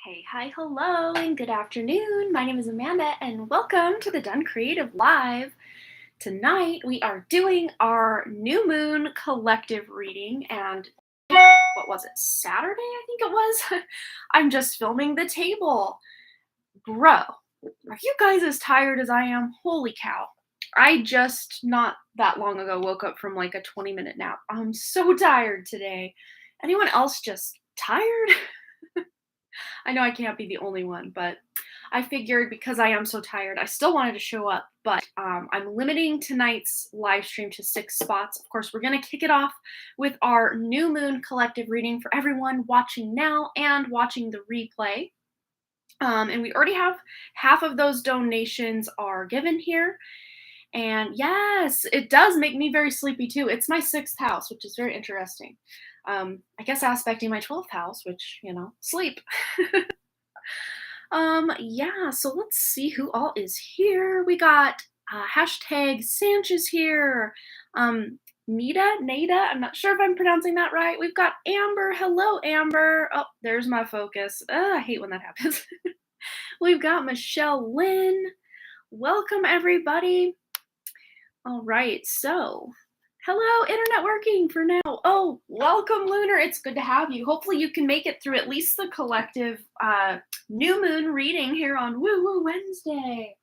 Hey, hi, hello, and good afternoon. My name is Amanda, and welcome to the Done Creative Live. Tonight, we are doing our new moon collective reading, and what was it, Saturday, I think it was? I'm just filming the table. Bro, are you guys as tired as I am? Holy cow. I just not that long ago woke up from like a 20-minute nap. I'm so tired today. Anyone else just tired? I know I can't be the only one, but I figured because I am so tired, I still wanted to show up, but I'm limiting tonight's live stream to 6 spots. Of course, we're going to kick it off with our new moon collective reading for everyone watching now and watching the replay. And we already have half of those donations are given here. And yes, it does make me very sleepy too. It's my 6th house, which is very interesting. I guess aspecting my 12th house, which, sleep. Yeah, so let's see who all is here. We got hashtag Sanchez here. Nada, I'm not sure if I'm pronouncing that right. We've got Amber. Hello, Amber. Oh, there's my focus. I hate when that happens. We've got Michelle Lynn. Welcome, everybody. All right, so hello, internet working for now. Oh, welcome, Lunar. It's good to have you. Hopefully you can make it through at least the collective new moon reading here on Woo Woo Wednesday.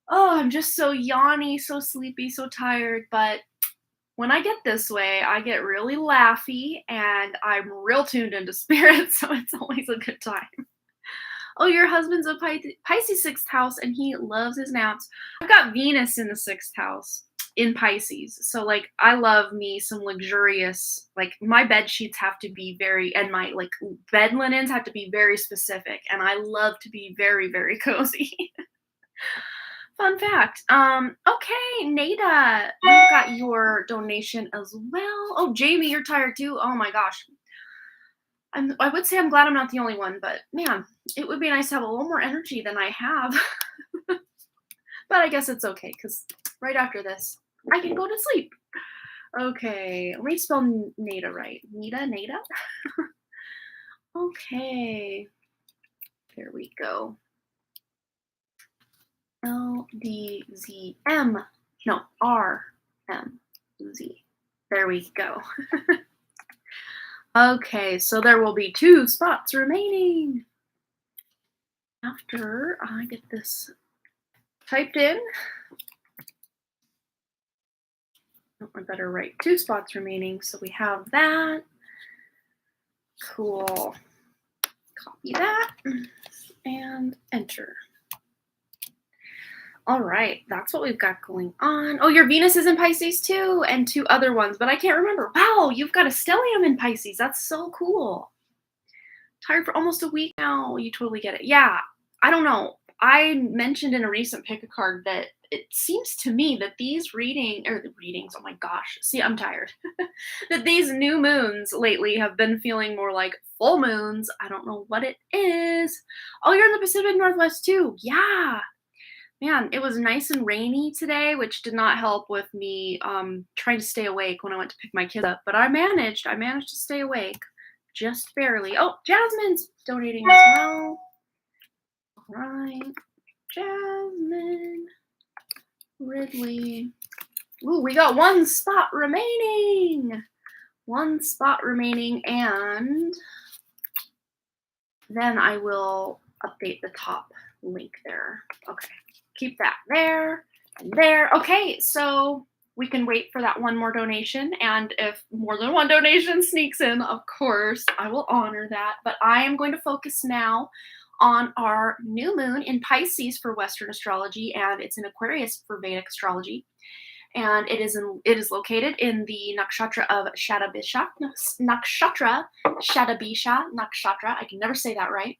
Oh, I'm just so yawny, so sleepy, so tired, but when I get this way, I get really laughy and I'm real tuned into spirit, so it's always a good time. Oh, your husband's a Pisces 6th house and he loves his naps. I've got Venus in the 6th house in Pisces. So like I love me some luxurious, like my bed sheets have to be very, and my like bed linens have to be very specific. And I love to be very, very cozy. Fun fact. Okay, Nada, you got your donation as well. Oh, Jamie, you're tired too. Oh my gosh. I would say I'm glad I'm not the only one, but man, it would be nice to have a little more energy than I have. But I guess it's okay, because right after this, I can go to sleep. Okay, let me spell Nada right. Nada? Okay. There we go. LDZM. No, RMZ. There we go. Okay, so there will be 2 spots remaining. After I get this typed in, I better write 2 spots remaining, so we have that. Cool. Copy that and enter. All right, that's what we've got going on. Oh, your Venus is in Pisces too, and 2 other ones, but I can't remember. Wow, you've got a stellium in Pisces. That's so cool. Tired for almost a week now. You totally get it. Yeah, I don't know. I mentioned in a recent pick a card that it seems to me that these readings, oh my gosh, see, I'm tired. That these new moons lately have been feeling more like full moons. I don't know what it is. Oh, you're in the Pacific Northwest too. Yeah. Man, it was nice and rainy today, which did not help with me trying to stay awake when I went to pick my kids up. But I managed to stay awake. Just barely. Oh, Jasmine's donating as well. All right. Jasmine Ridley. Ooh, we got 1 spot remaining. 1 spot remaining, and then I will update the top link there. Okay. Keep that there and there. Okay, so we can wait for that 1 more donation, and if more than 1 donation sneaks in, of course, I will honor that. But I am going to focus now on our new moon in Pisces for Western astrology, and it's in Aquarius for Vedic astrology. And it is located in the nakshatra of Shatabisha. I can never say that right.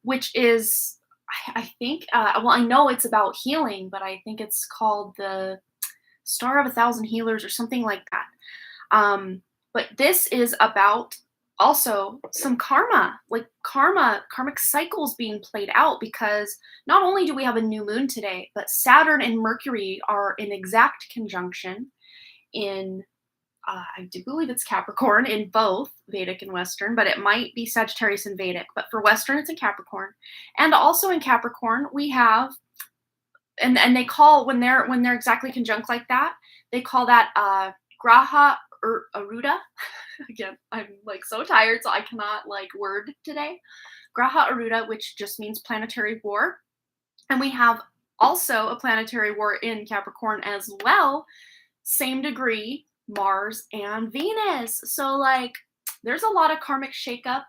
Which is, I think, well, I know it's about healing, but I think it's called the Star of 1,000 Healers or something like that. But this is about also some karma, like karmic cycles being played out, because not only do we have a new moon today, but Saturn and Mercury are in exact conjunction in I do believe it's Capricorn in both Vedic and Western, but it might be Sagittarius and Vedic. But for Western, it's in Capricorn. And also in Capricorn, we have, and they call, when they're exactly conjunct like that, they call that Graha Aruda. Again, I'm like so tired, so I cannot like word today. Graha Aruda, which just means planetary war. And we have also a planetary war in Capricorn as well, same degree, Mars and Venus. So like there's a lot of karmic shakeup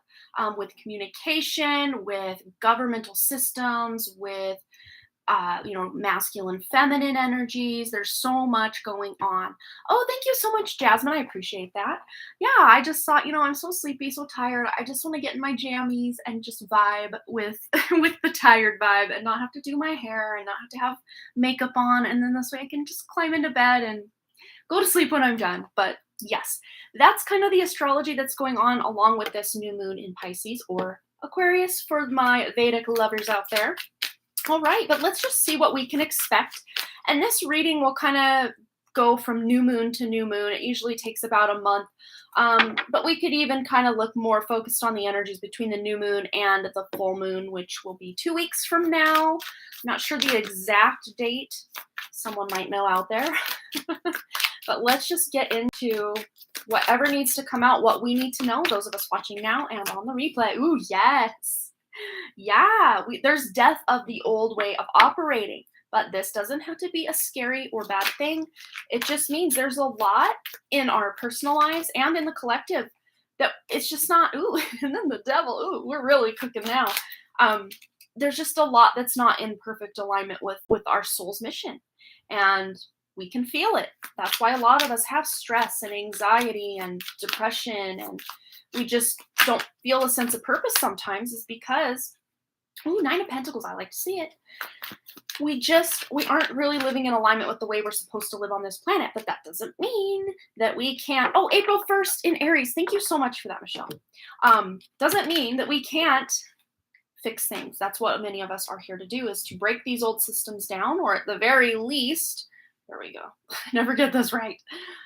with communication, with governmental systems, with masculine, feminine energies. There's so much going on. Oh, thank you so much, Jasmine. I appreciate that. Yeah, I just thought, I'm so sleepy, so tired. I just want to get in my jammies and just vibe with with the tired vibe and not have to do my hair and not have to have makeup on. And then this way I can just climb into bed and go to sleep when I'm done. But yes, that's kind of the astrology that's going on along with this new moon in Pisces or Aquarius for my Vedic lovers out there. All right, but let's just see what we can expect. And this reading will kind of go from new moon to new moon. It usually takes about a month. But we could even kind of look more focused on the energies between the new moon and the full moon, which will be 2 weeks from now. I'm not sure the exact date. Someone might know out there. But let's just get into whatever needs to come out, what we need to know, those of us watching now and on the replay. Ooh, yes. Yeah, there's death of the old way of operating, but this doesn't have to be a scary or bad thing. It just means there's a lot in our personal lives and in the collective that it's just not, ooh, and then the devil, ooh, we're really cooking now. There's just a lot that's not in perfect alignment with our soul's mission, and we can feel it. That's why a lot of us have stress and anxiety and depression, and we just don't feel a sense of purpose sometimes, is because, ooh, 9 of Pentacles, I like to see it. We aren't really living in alignment with the way we're supposed to live on this planet, but that doesn't mean that we can't, oh, April 1st in Aries. Thank you so much for that, Michelle. Doesn't mean that we can't fix things. That's what many of us are here to do, is to break these old systems down, or at the very least, there we go. I never get this right.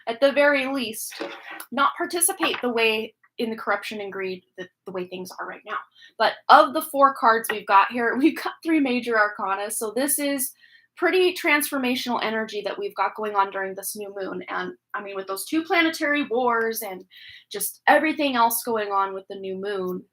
At the very least, not participate the way in the corruption and greed, the way things are right now. But of the 4 cards we've got here, we've got 3 major arcana. So this is pretty transformational energy that we've got going on during this new moon. And I mean, with those 2 planetary wars and just everything else going on with the new moon,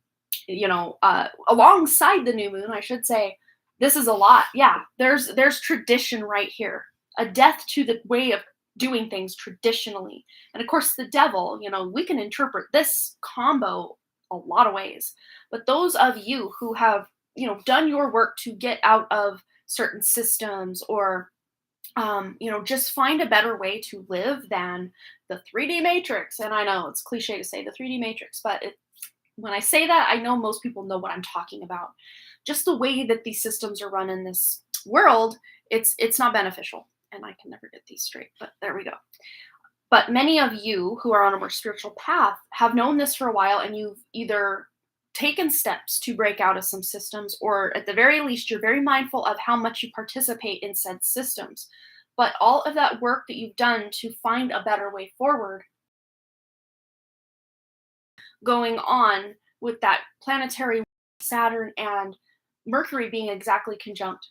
alongside the new moon, I should say, this is a lot. Yeah, there's tradition right here. A death to the way of doing things traditionally. And of course, the devil, we can interpret this combo a lot of ways. But those of you who have, done your work to get out of certain systems, or, just find a better way to live than the 3D matrix. And I know it's cliche to say the 3D matrix, but when I say that, I know most people know what I'm talking about. Just the way that these systems are run in this world, it's not beneficial. And I can never get these straight, but there we go. But many of you who are on a more spiritual path have known this for a while, and you've either taken steps to break out of some systems, or at the very least, you're very mindful of how much you participate in said systems. But all of that work that you've done to find a better way forward, going on with that planetary Saturn and Mercury being exactly conjunct,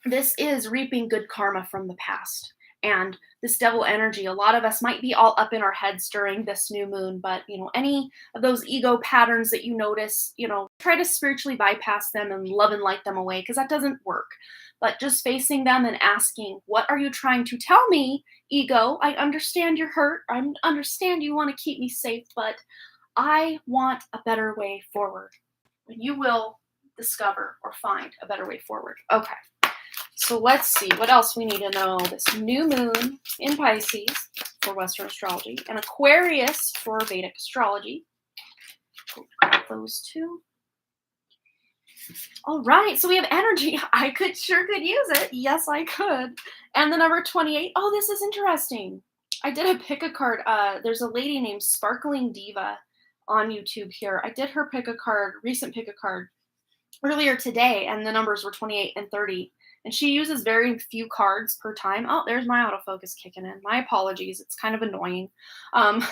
this is reaping good karma from the past. And this devil energy, a lot of us might be all up in our heads during this new moon, but any of those ego patterns that you notice, try to spiritually bypass them and love and light them away, because that doesn't work. But just facing them and asking, what are you trying to tell me, ego? I understand you're hurt. I understand you want to keep me safe, but I want a better way forward. And you will discover or find a better way forward. Okay. So let's see what else we need to know. This new moon in Pisces for Western astrology, and Aquarius for Vedic astrology. Grab those 2. All right, so we have energy. I sure could use it. Yes, I could. And the number 28. Oh, this is interesting. I did a pick a card. There's a lady named Sparkling Diva on YouTube here. I did her recent pick a card earlier today, and the numbers were 28 and 30. And she uses very few cards per time. Oh, there's my autofocus kicking in. My apologies. It's kind of annoying. Um,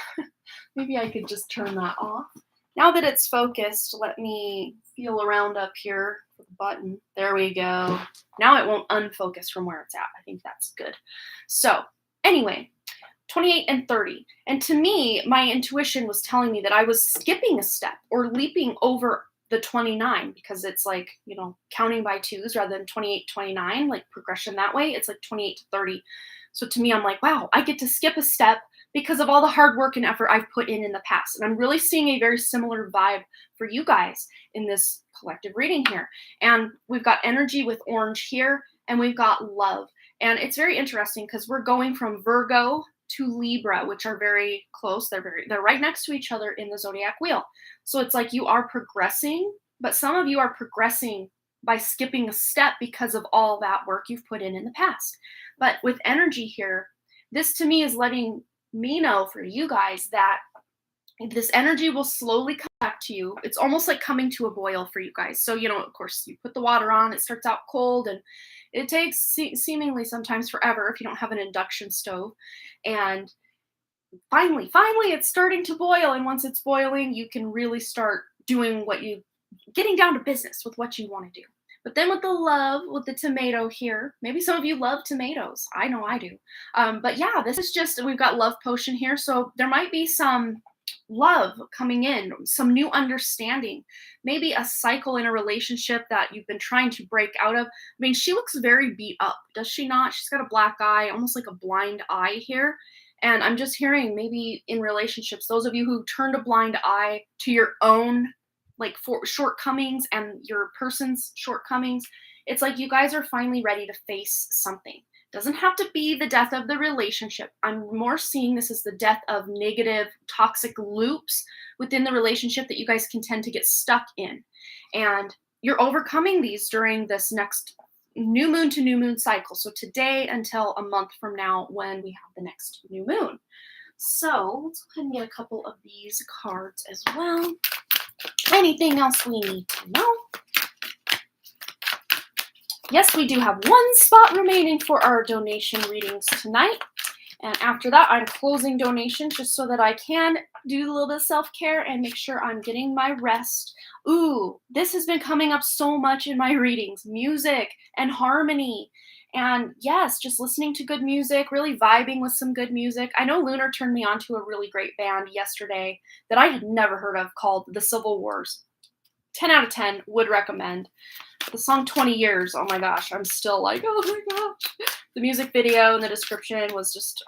maybe I could just turn that off. Now that it's focused, let me feel around up here for the button. There we go. Now it won't unfocus from where it's at. I think that's good. So anyway, 28 and 30. And to me, my intuition was telling me that I was skipping a step or leaping over the 29 because it's like, counting by twos rather than 28, 29, like progression that way. It's like 28 to 30. So to me, I'm like, wow, I get to skip a step because of all the hard work and effort I've put in the past. And I'm really seeing a very similar vibe for you guys in this collective reading here. And we've got energy with orange here, and we've got love. And it's very interesting because we're going from Virgo to Libra, which are very close. They're right next to each other in the zodiac wheel. So it's like you are progressing, but some of you are progressing by skipping a step because of all that work you've put in the past. But with energy here, this to me is letting me know for you guys that this energy will slowly come back to you. It's almost like coming to a boil for you guys. So, of course, you put the water on, it starts out cold, and it takes seemingly sometimes forever if you don't have an induction stove. And finally, it's starting to boil. And once it's boiling, you can really start doing getting down to business with what you want to do. But then with the love, with the tomato here, maybe some of you love tomatoes. I know I do. But yeah, this is we've got love potion here. So there might be some love coming in, some new understanding, maybe a cycle in a relationship that you've been trying to break out of. I mean, she looks very beat up, does she not? She's got a black eye, almost like a blind eye here. And I'm just hearing maybe in relationships, those of you who turned a blind eye to your own for shortcomings and your person's shortcomings, it's like you guys are finally ready to face something. Doesn't have to be the death of the relationship. I'm more seeing this as the death of negative, toxic loops within the relationship that you guys can tend to get stuck in. And you're overcoming these during this next new moon to new moon cycle. So today until a month from now when we have the next new moon. So let's go ahead and get a couple of these cards as well. Anything else we need to know? Yes, we do have one spot remaining for our donation readings tonight. And after that, I'm closing donations just so that I can do a little bit of self-care and make sure I'm getting my rest. Ooh, this has been coming up so much in my readings. Music and harmony. And yes, just listening to good music, really vibing with some good music. I know Lunar turned me on to a really great band yesterday that I had never heard of called The Civil Wars. 10 out of 10, would recommend. The song 20 Years, oh my gosh, I'm still like, oh my gosh. The music video and the description was just,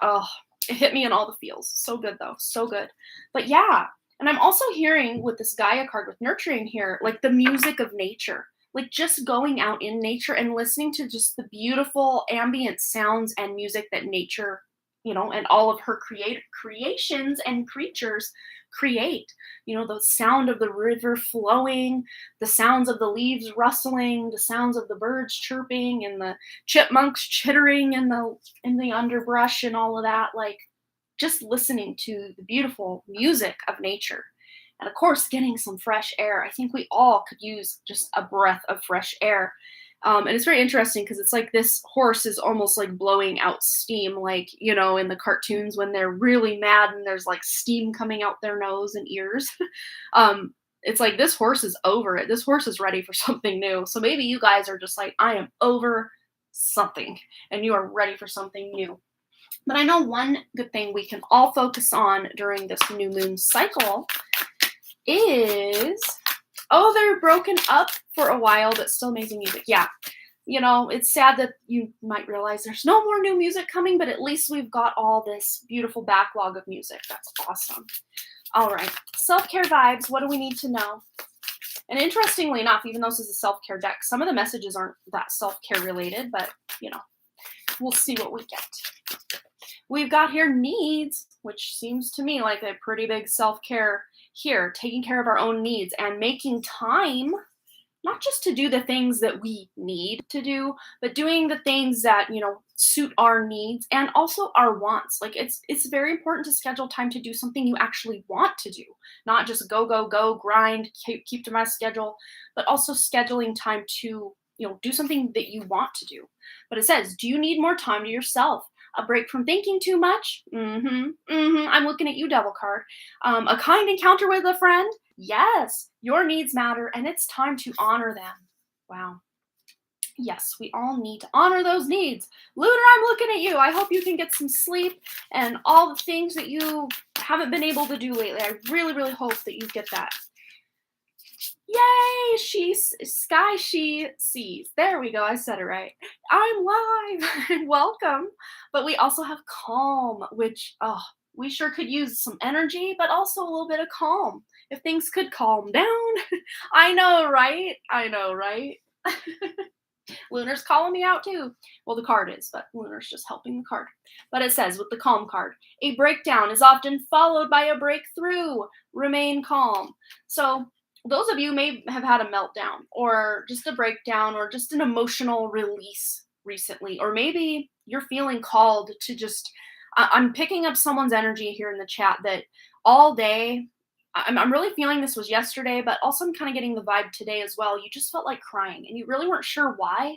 it hit me in all the feels. So good though, so good. But yeah, and I'm also hearing with this Gaia card with nurturing here, like the music of nature. Like just going out in nature and listening to just the beautiful ambient sounds and music that nature, and all of her creations and creatures create. The sound of the river flowing, the sounds of the leaves rustling, the sounds of the birds chirping, and the chipmunks chittering in the underbrush and all of that. Like just listening to the beautiful music of nature. And of course, getting some fresh air. I think we all could use just a breath of fresh air. And it's very interesting because it's like this horse is almost like blowing out steam, like, in the cartoons when they're really mad and there's like steam coming out their nose and ears. It's like this horse is over it. This horse is ready for something new. So maybe you guys are just like, I am over something and you are ready for something new. But I know one good thing we can all focus on during this new moon cycle is, they're broken up for a while, but still amazing music. Yeah. It's sad that you might realize there's no more new music coming, but at least we've got all this beautiful backlog of music. That's awesome. All right. Self-care vibes. What do we need to know? And interestingly enough, even though this is a self-care deck, some of the messages aren't that self-care related, but, we'll see what we get. We've got here needs, which seems to me like a pretty big self-care here, taking care of our own needs and making time, not just to do the things that we need to do, but doing the things that, suit our needs and also our wants. Like it's very important to schedule time to do something you actually want to do, not just go, grind, keep to my schedule, but also scheduling time to do something that you want to do. But it says, do you need more time to yourself? A break from thinking too much? I'm looking at you, Devil card. A kind encounter with a friend? Yes, your needs matter, and it's time to honor them. Wow. Yes, we all need to honor those needs. Lunar, I'm looking at you. I hope you can get some sleep and all the things that you haven't been able to do lately. I really, really hope that you get that. Yay! She sees. There we go. I said it right. I'm live. Welcome. But we also have calm, which we sure could use some energy, but also a little bit of calm. If things could calm down. I know, right? Lunar's calling me out too. Well, the card is, but Lunar's just helping the card. But it says with the calm card, a breakdown is often followed by a breakthrough. Remain calm. So those of you may have had a meltdown or just a breakdown or just an emotional release recently, or maybe you're feeling called to just, I'm picking up someone's energy here in the chat that all day, I'm really feeling this was yesterday, but also I'm kind of getting the vibe today as well. You just felt like crying and you really weren't sure why.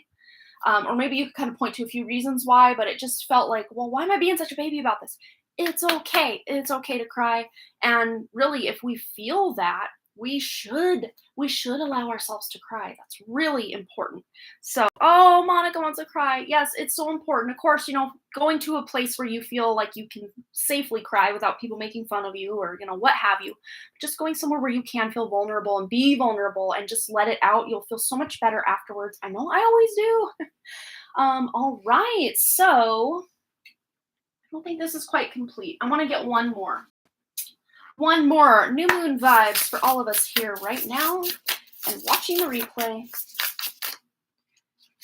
Or maybe you could kind of point to a few reasons why, but it just felt like, well, why am I being such a baby about this? It's okay. It's okay to cry. And really, if we feel that, we should allow ourselves to cry. That's really important. So, oh, Monica wants to cry. Yes, it's so important. Of course, going to a place where you feel like you can safely cry without people making fun of you or, what have you. Just going somewhere where you can feel vulnerable and be vulnerable and just let it out. You'll feel so much better afterwards. I know I always do. All right. So I don't think this is quite complete. I want to get one more. One more new moon vibes for all of us here right now and watching the replay.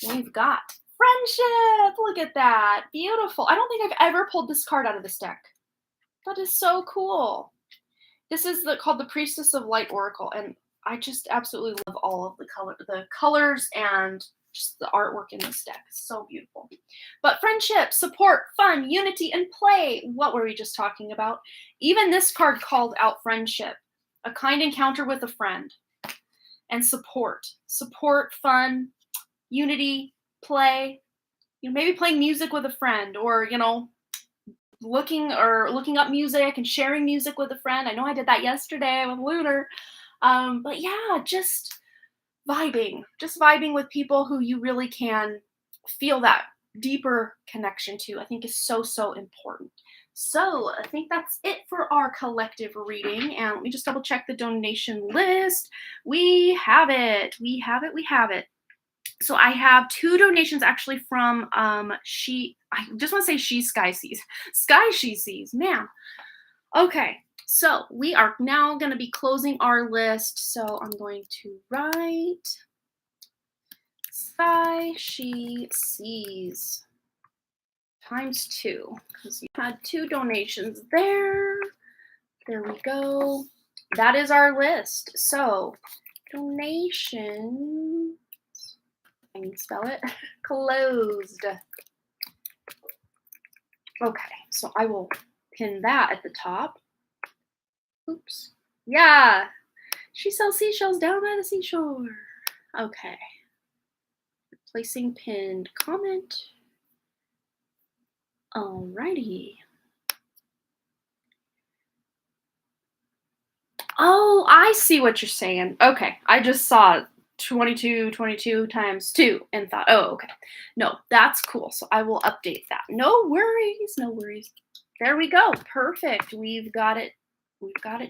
We've got friendship. Look at that. Beautiful. I don't think I've ever pulled this card out of this deck. That is so cool. This is called the Priestess of Light Oracle, and I just absolutely love all of the colors and just the artwork in this deck. It's so beautiful. But friendship, support, fun, unity, and play. What were we just talking about? Even this card called out friendship. A kind encounter with a friend. And support. Support, fun, unity, play. Maybe playing music with a friend or, looking up music and sharing music with a friend. I know I did that yesterday with Lunar. But yeah, just vibing with people who you really can feel that deeper connection to, I think is so, so important. So I think that's it for our collective reading. And let me just double check the donation list. We have it. So I have 2 donations actually from I just want to say Sky She Sees, man. Okay. So we are now going to be closing our list. So I'm going to write Sky She Sees times 2 because you had 2 donations there. There we go. That is our list. So donation, I can spell it, closed. Okay, so I will pin that at the top. Oops. Yeah. She sells seashells down by the seashore. Okay. Replacing pinned comment. Alrighty. Oh, I see what you're saying. Okay. I just saw 22 times 2 and thought, oh, okay. No, that's cool. So I will update that. No worries. There we go. Perfect. We've got it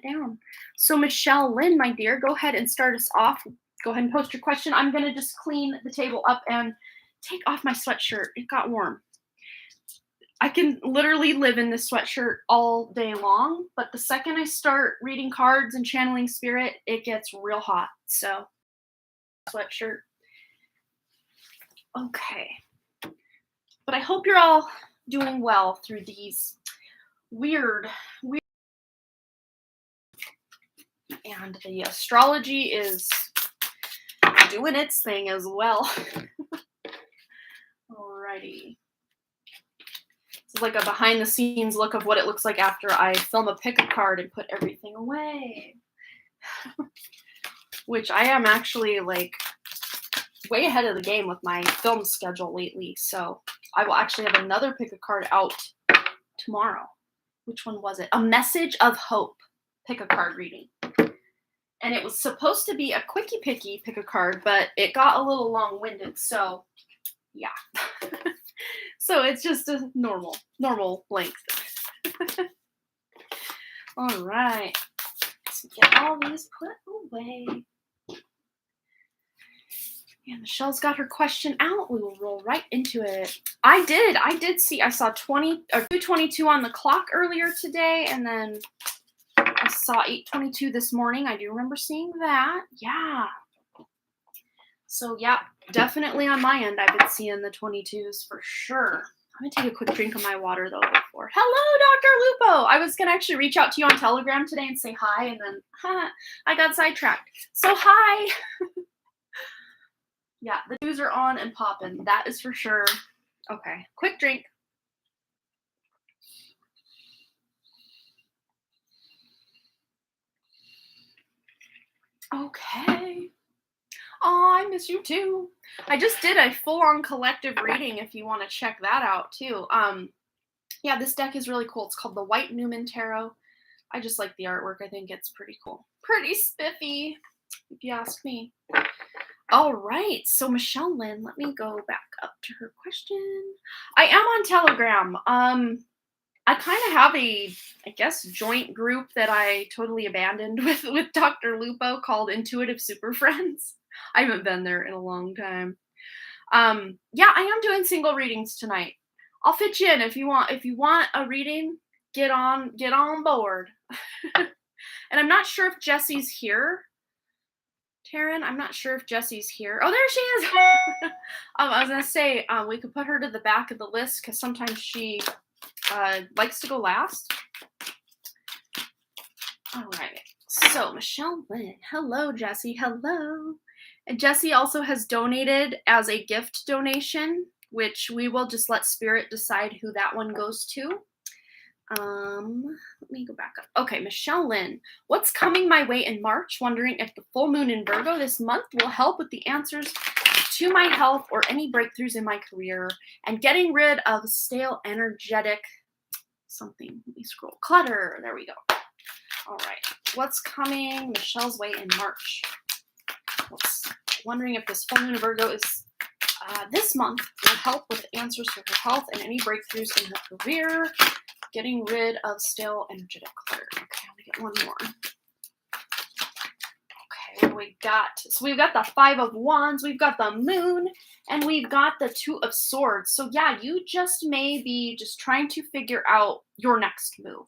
down. So Michelle Lynn, my dear, go ahead and start us off. Go ahead and post your question. I'm going to just clean the table up and take off my sweatshirt. It got warm. I can literally live in this sweatshirt all day long, but the second I start reading cards and channeling spirit, it gets real hot. So sweatshirt. Okay. But I hope you're all doing well through these weird and the astrology is doing its thing as well. Alrighty. This is like a behind the scenes look of what it looks like after I film a pick a card and put everything away. Which I am actually like way ahead of the game with my film schedule lately. So I will actually have another pick a card out tomorrow. Which one was it? A Message of Hope pick a card reading. And it was supposed to be a quickie picky pick a card, but it got a little long-winded. So yeah. So it's just a normal length. All right. Let's get all these put away. Yeah, Michelle's got her question out. We will roll right into it. I did see, I saw 2:22 on the clock earlier today, and then I saw 8:22 this morning. I do remember seeing that. Yeah. So yeah, definitely on my end, I've been seeing the 22s for sure. I'm gonna take a quick drink of my water though before. Hello, Dr. Lupo. I was gonna actually reach out to you on Telegram today and say hi, and then I got sidetracked. So hi. Yeah, the twos are on and popping. That is for sure. Okay, quick drink. Okay. Oh, I miss you too. I just did a full-on collective reading if you want to check that out too. Yeah, this deck is really cool. It's called the White Newman Tarot. I just like the artwork. I think it's pretty cool. Pretty spiffy, if you ask me. All right, so Michelle Lynn, let me go back up to her question. I am on Telegram. I kind of have a, I guess, joint group that I totally abandoned with Dr. Lupo called Intuitive Super Friends. I haven't been there in a long time. Yeah, I am doing single readings tonight. I'll fit you in if you want. If you want a reading, get on board. And I'm not sure if Jessie's here. Taryn, I'm not sure if Jessie's here. Oh, there she is. I was gonna say we could put her to the back of the list because sometimes she likes to go last. All right. So Michelle Lynn, hello, Jessie. Hello. And Jessie also has donated as a gift donation, which we will just let Spirit decide who that one goes to. Let me go back up. Okay, Michelle Lynn. What's coming my way in March? Wondering if the full moon in Virgo this month will help with the answers to my health or any breakthroughs in my career and getting rid of stale, energetic something. Let me scroll. Clutter. There we go. All right. What's coming Michelle's way in March? Wondering if this full moon in Virgo is this month will help with answers to her health and any breakthroughs in her career. Getting rid of stale energetic clutter. Okay, I'm gonna get one more. Okay, what do we got? So we've got the Five of Wands, we've got the Moon, and we've got the Two of Swords. So yeah, you just may be just trying to figure out your next move.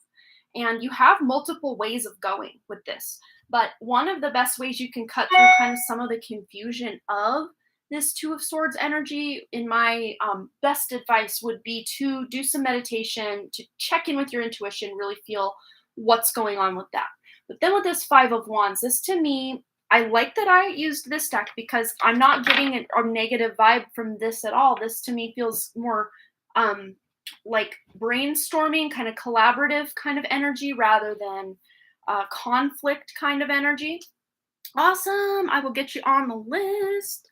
And you have multiple ways of going with this. But one of the best ways you can cut through kind of some of the confusion of this Two of Swords energy, in my best advice would be to do some meditation, to check in with your intuition, really feel what's going on with that. But then with this Five of Wands, this to me, I like that I used this deck because I'm not getting a negative vibe from this at all. This to me feels more like brainstorming, kind of collaborative kind of energy rather than conflict kind of energy. Awesome. I will get you on the list.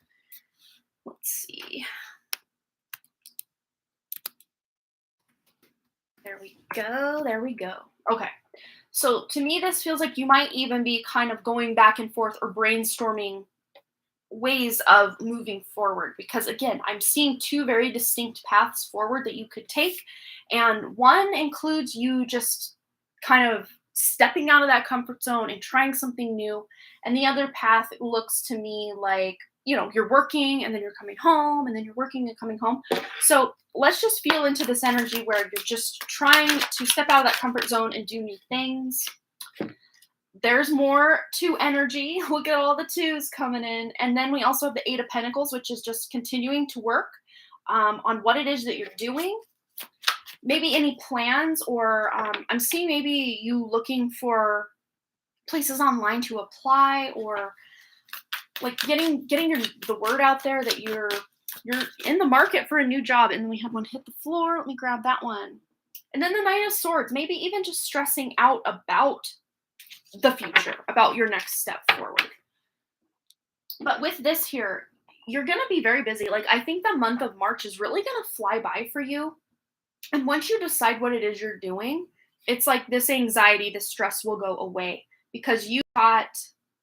Let's see. There we go. There we go. Okay. So to me, this feels like you might even be kind of going back and forth or brainstorming ways of moving forward. Because again, I'm seeing two very distinct paths forward that you could take. And one includes you just kind of stepping out of that comfort zone and trying something new. And the other path looks to me like, you know, you're working and then you're coming home and then you're working and coming home. So let's just feel into this energy where you're just trying to step out of that comfort zone and do new things. There's more two energy. Look at all the twos coming in. And then we also have the Eight of Pentacles, which is just continuing to work on what it is that you're doing. Maybe any plans, or I'm seeing maybe you looking for places online to apply, or like getting the word out there that you're in the market for a new job. And then we have one hit the floor. Let me grab that one. And then the Knight of Swords, maybe even just stressing out about the future, about your next step forward. But with this here, you're going to be very busy. Like, I think the month of March is really going to fly by for you. And once you decide what it is you're doing, it's like this anxiety, this stress will go away because you got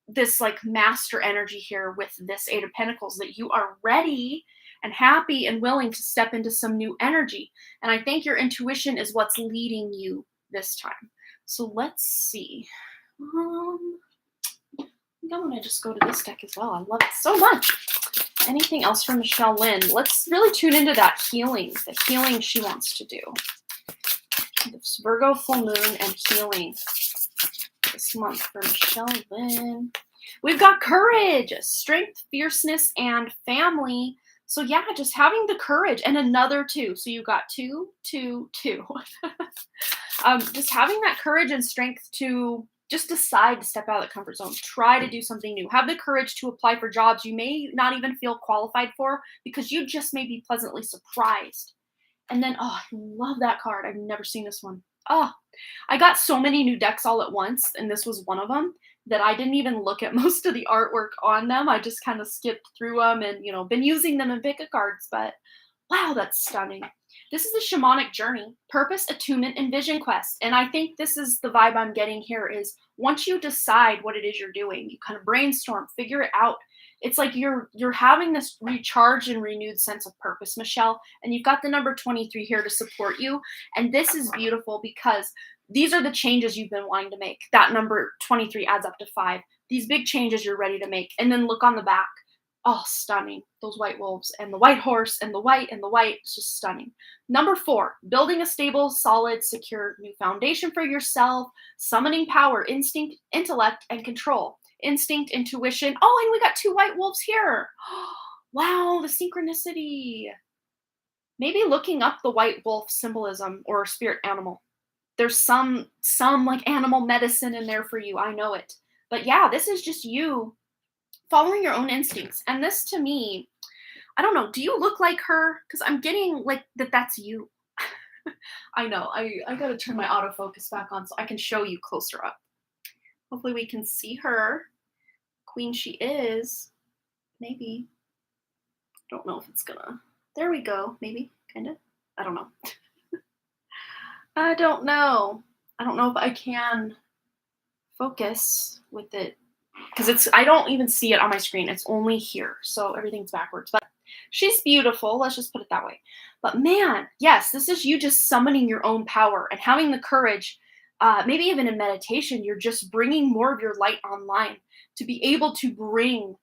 this like master energy here with this Eight of Pentacles that you are ready and happy and willing to step into some new energy. And I think your intuition is what's leading you this time. So let's see. I think I'm going to just go to this deck as well. I love it so much. Anything else from Michelle Lynn? Let's really tune into that healing, the healing she wants to do. This Virgo full moon and healing this month for Michelle Lynn. We've got courage, strength, fierceness, and family. So yeah, just having the courage and another 2. So you got 2, 2, 2. Just having that courage and strength to just decide to step out of the comfort zone. Try to do something new. Have the courage to apply for jobs you may not even feel qualified for because you just may be pleasantly surprised. And then, oh, I love that card. I've never seen this one. Oh, I got so many new decks all at once, and this was one of them that I didn't even look at most of the artwork on them. I just kind of skipped through them and, been using them in pick-a cards, but wow, that's stunning. This is the shamanic journey, purpose, attunement, and vision quest. And I think this is the vibe I'm getting here is once you decide what it is you're doing, you kind of brainstorm, figure it out. It's like you're having this recharged and renewed sense of purpose, Michelle. And you've got the number 23 here to support you. And this is beautiful because these are the changes you've been wanting to make. That number 23 adds up to 5. These big changes you're ready to make. And then look on the back. Oh, stunning. Those white wolves and the white horse and the white. It's just stunning. Number 4, building a stable, solid, secure new foundation for yourself, summoning power, instinct, intellect, and control. Instinct, intuition. Oh, and we got 2 white wolves here. Wow, the synchronicity. Maybe looking up the white wolf symbolism or spirit animal. There's some like animal medicine in there for you. I know it. But yeah, this is just you following your own instincts. And this to me, I don't know, do you look like her? Because I'm getting like that's you. I know, I gotta turn my autofocus back on so I can show you closer up. Hopefully we can see her. Queen she is. Maybe. Don't know if it's gonna. There we go. Maybe. Kind of. I don't know. I don't know. I don't know if I can focus with it. Because I don't even see it on my screen. It's only here. So everything's backwards. But she's beautiful. Let's just put it that way. But man, yes, this is you just summoning your own power and having the courage. Maybe even in meditation, you're just bringing more of your light online to be able to bring,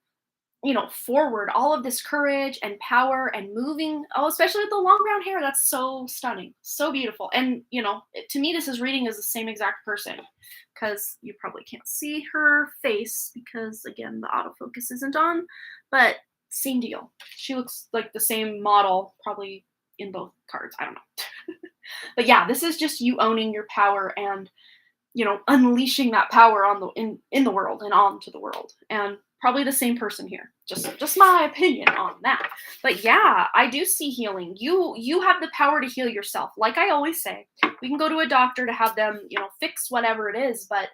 forward all of this courage and power and moving. Oh, especially with the long brown hair. That's so stunning. So beautiful. And, to me, this is reading as the same exact person. Because you probably can't see her face because, again, the autofocus isn't on. But same deal. She looks like the same model probably in both cards. I don't know. But yeah, this is just you owning your power and, unleashing that power on in the world and onto the world. And probably the same person here. Just my opinion on that. But yeah, I do see healing. You have the power to heal yourself. Like I always say, we can go to a doctor to have them, fix whatever it is, but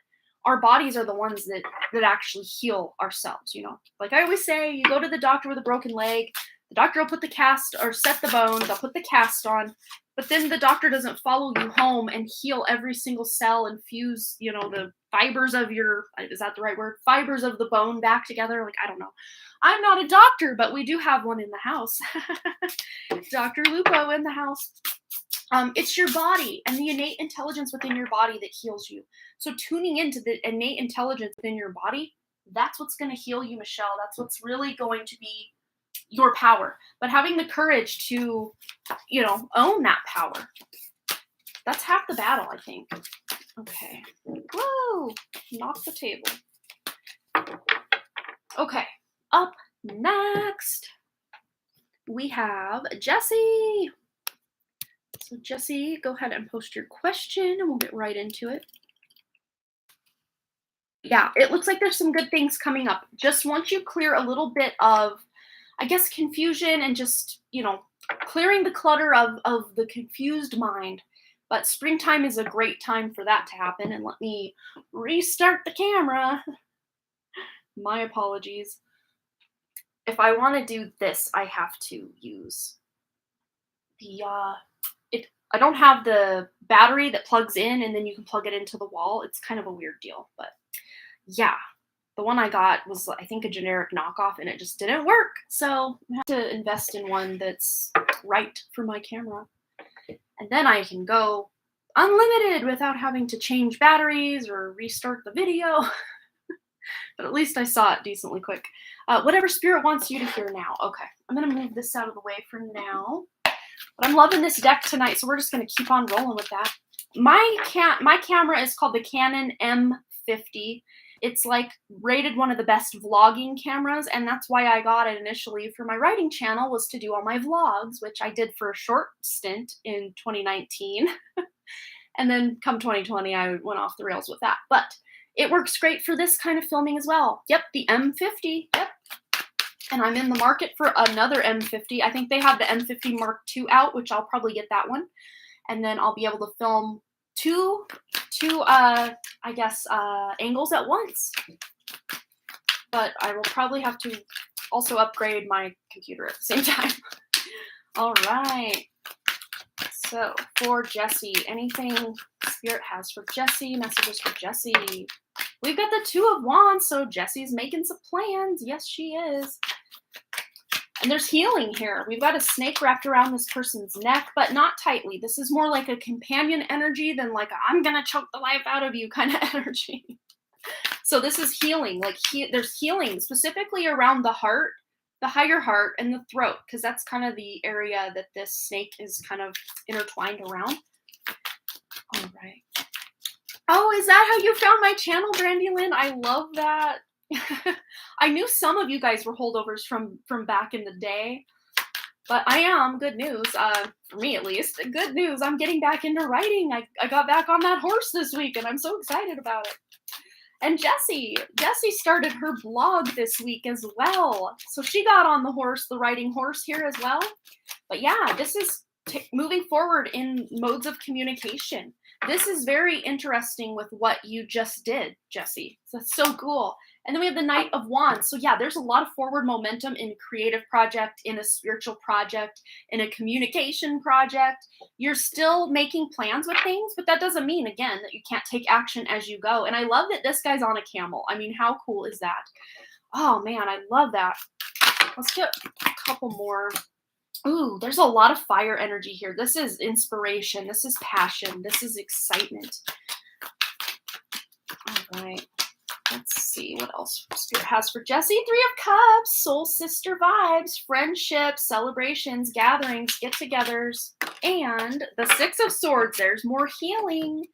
our bodies are the ones that actually heal ourselves, Like I always say, you go to the doctor with a broken leg, the doctor will put the cast or set the bone, they'll put the cast on, but then the doctor doesn't follow you home and heal every single cell and fuse, the fibers of is that the right word? Fibers of the bone back together. Like, I don't know. I'm not a doctor, but we do have one in the house. Dr. Lupo in the house. It's your body and the innate intelligence within your body that heals you. So tuning into the innate intelligence within your body, that's what's going to heal you, Michelle. That's what's really going to be your power. But having the courage to, own that power, that's half the battle, I think. Okay. Whoa! Knock the table. Okay. Up next, we have Jessie. So Jessie, go ahead and post your question and we'll get right into it. Yeah, it looks like there's some good things coming up. Just once you clear a little bit of, I guess, confusion and just, clearing the clutter of the confused mind. But springtime is a great time for that to happen. And let me restart the camera. My apologies. if I want to do this, I have to use the, I don't have the battery that plugs in and then you can plug it into the wall. It's kind of a weird deal, but yeah. The one I got was, I think, a generic knockoff, and it just didn't work. So I have to invest in one that's right for my camera. And then I can go unlimited without having to change batteries or restart the video. But at least I saw it decently quick. Whatever spirit wants you to hear now. Okay, I'm going to move this out of the way for now. But I'm loving this deck tonight, so we're just going to keep on rolling with that. My camera is called the Canon M50. It's like rated one of the best vlogging cameras, and that's why I got it initially for my writing channel, was to do all my vlogs, which I did for a short stint in 2019. And then come 2020, I went off the rails with that. But it works great for this kind of filming as well. Yep, the M50, yep. And I'm in the market for another M50. I think they have the M50 Mark II out, which I'll probably get that one. And then I'll be able to film two angles at once. But I will probably have to also upgrade my computer at the same time. All right. So for Jessie, anything Spirit has for Jessie, messages for Jessie. We've got the Two of Wands, so Jessie's making some plans. Yes, she is. And there's healing here. We've got a snake wrapped around this person's neck, but not tightly. This is more like a companion energy than like a, I'm going to choke the life out of you kind of energy. So this is healing. Like there's healing specifically around the heart, the higher heart, and the throat, because that's kind of the area that this snake is kind of intertwined around. All right. Oh, is that how you found my channel, Brandy Lynn? I love that. I knew some of you guys were holdovers from back in the day, but I am, good news, for me at least, good news, I'm getting back into writing. I got back on that horse this week, and I'm so excited about it. And Jessie started her blog this week as well, so she got on the horse, the writing horse here as well. But yeah, this is moving forward in modes of communication. This is very interesting with what you just did, Jessie. So that's so cool. And then we have the Knight of Wands. So yeah, there's a lot of forward momentum in a creative project, in a spiritual project, in a communication project. You're still making plans with things, but that doesn't mean, again, that you can't take action as you go. And I love that this guy's on a camel. I mean, how cool is that? Oh man, I love that. Let's get a couple more. Ooh, there's a lot of fire energy here. This is inspiration. This is passion. This is excitement. All right. Let's see what else Spirit has for Jessie. Three of Cups, soul sister vibes, friendship, celebrations, gatherings, get-togethers, and the Six of Swords. There's more healing,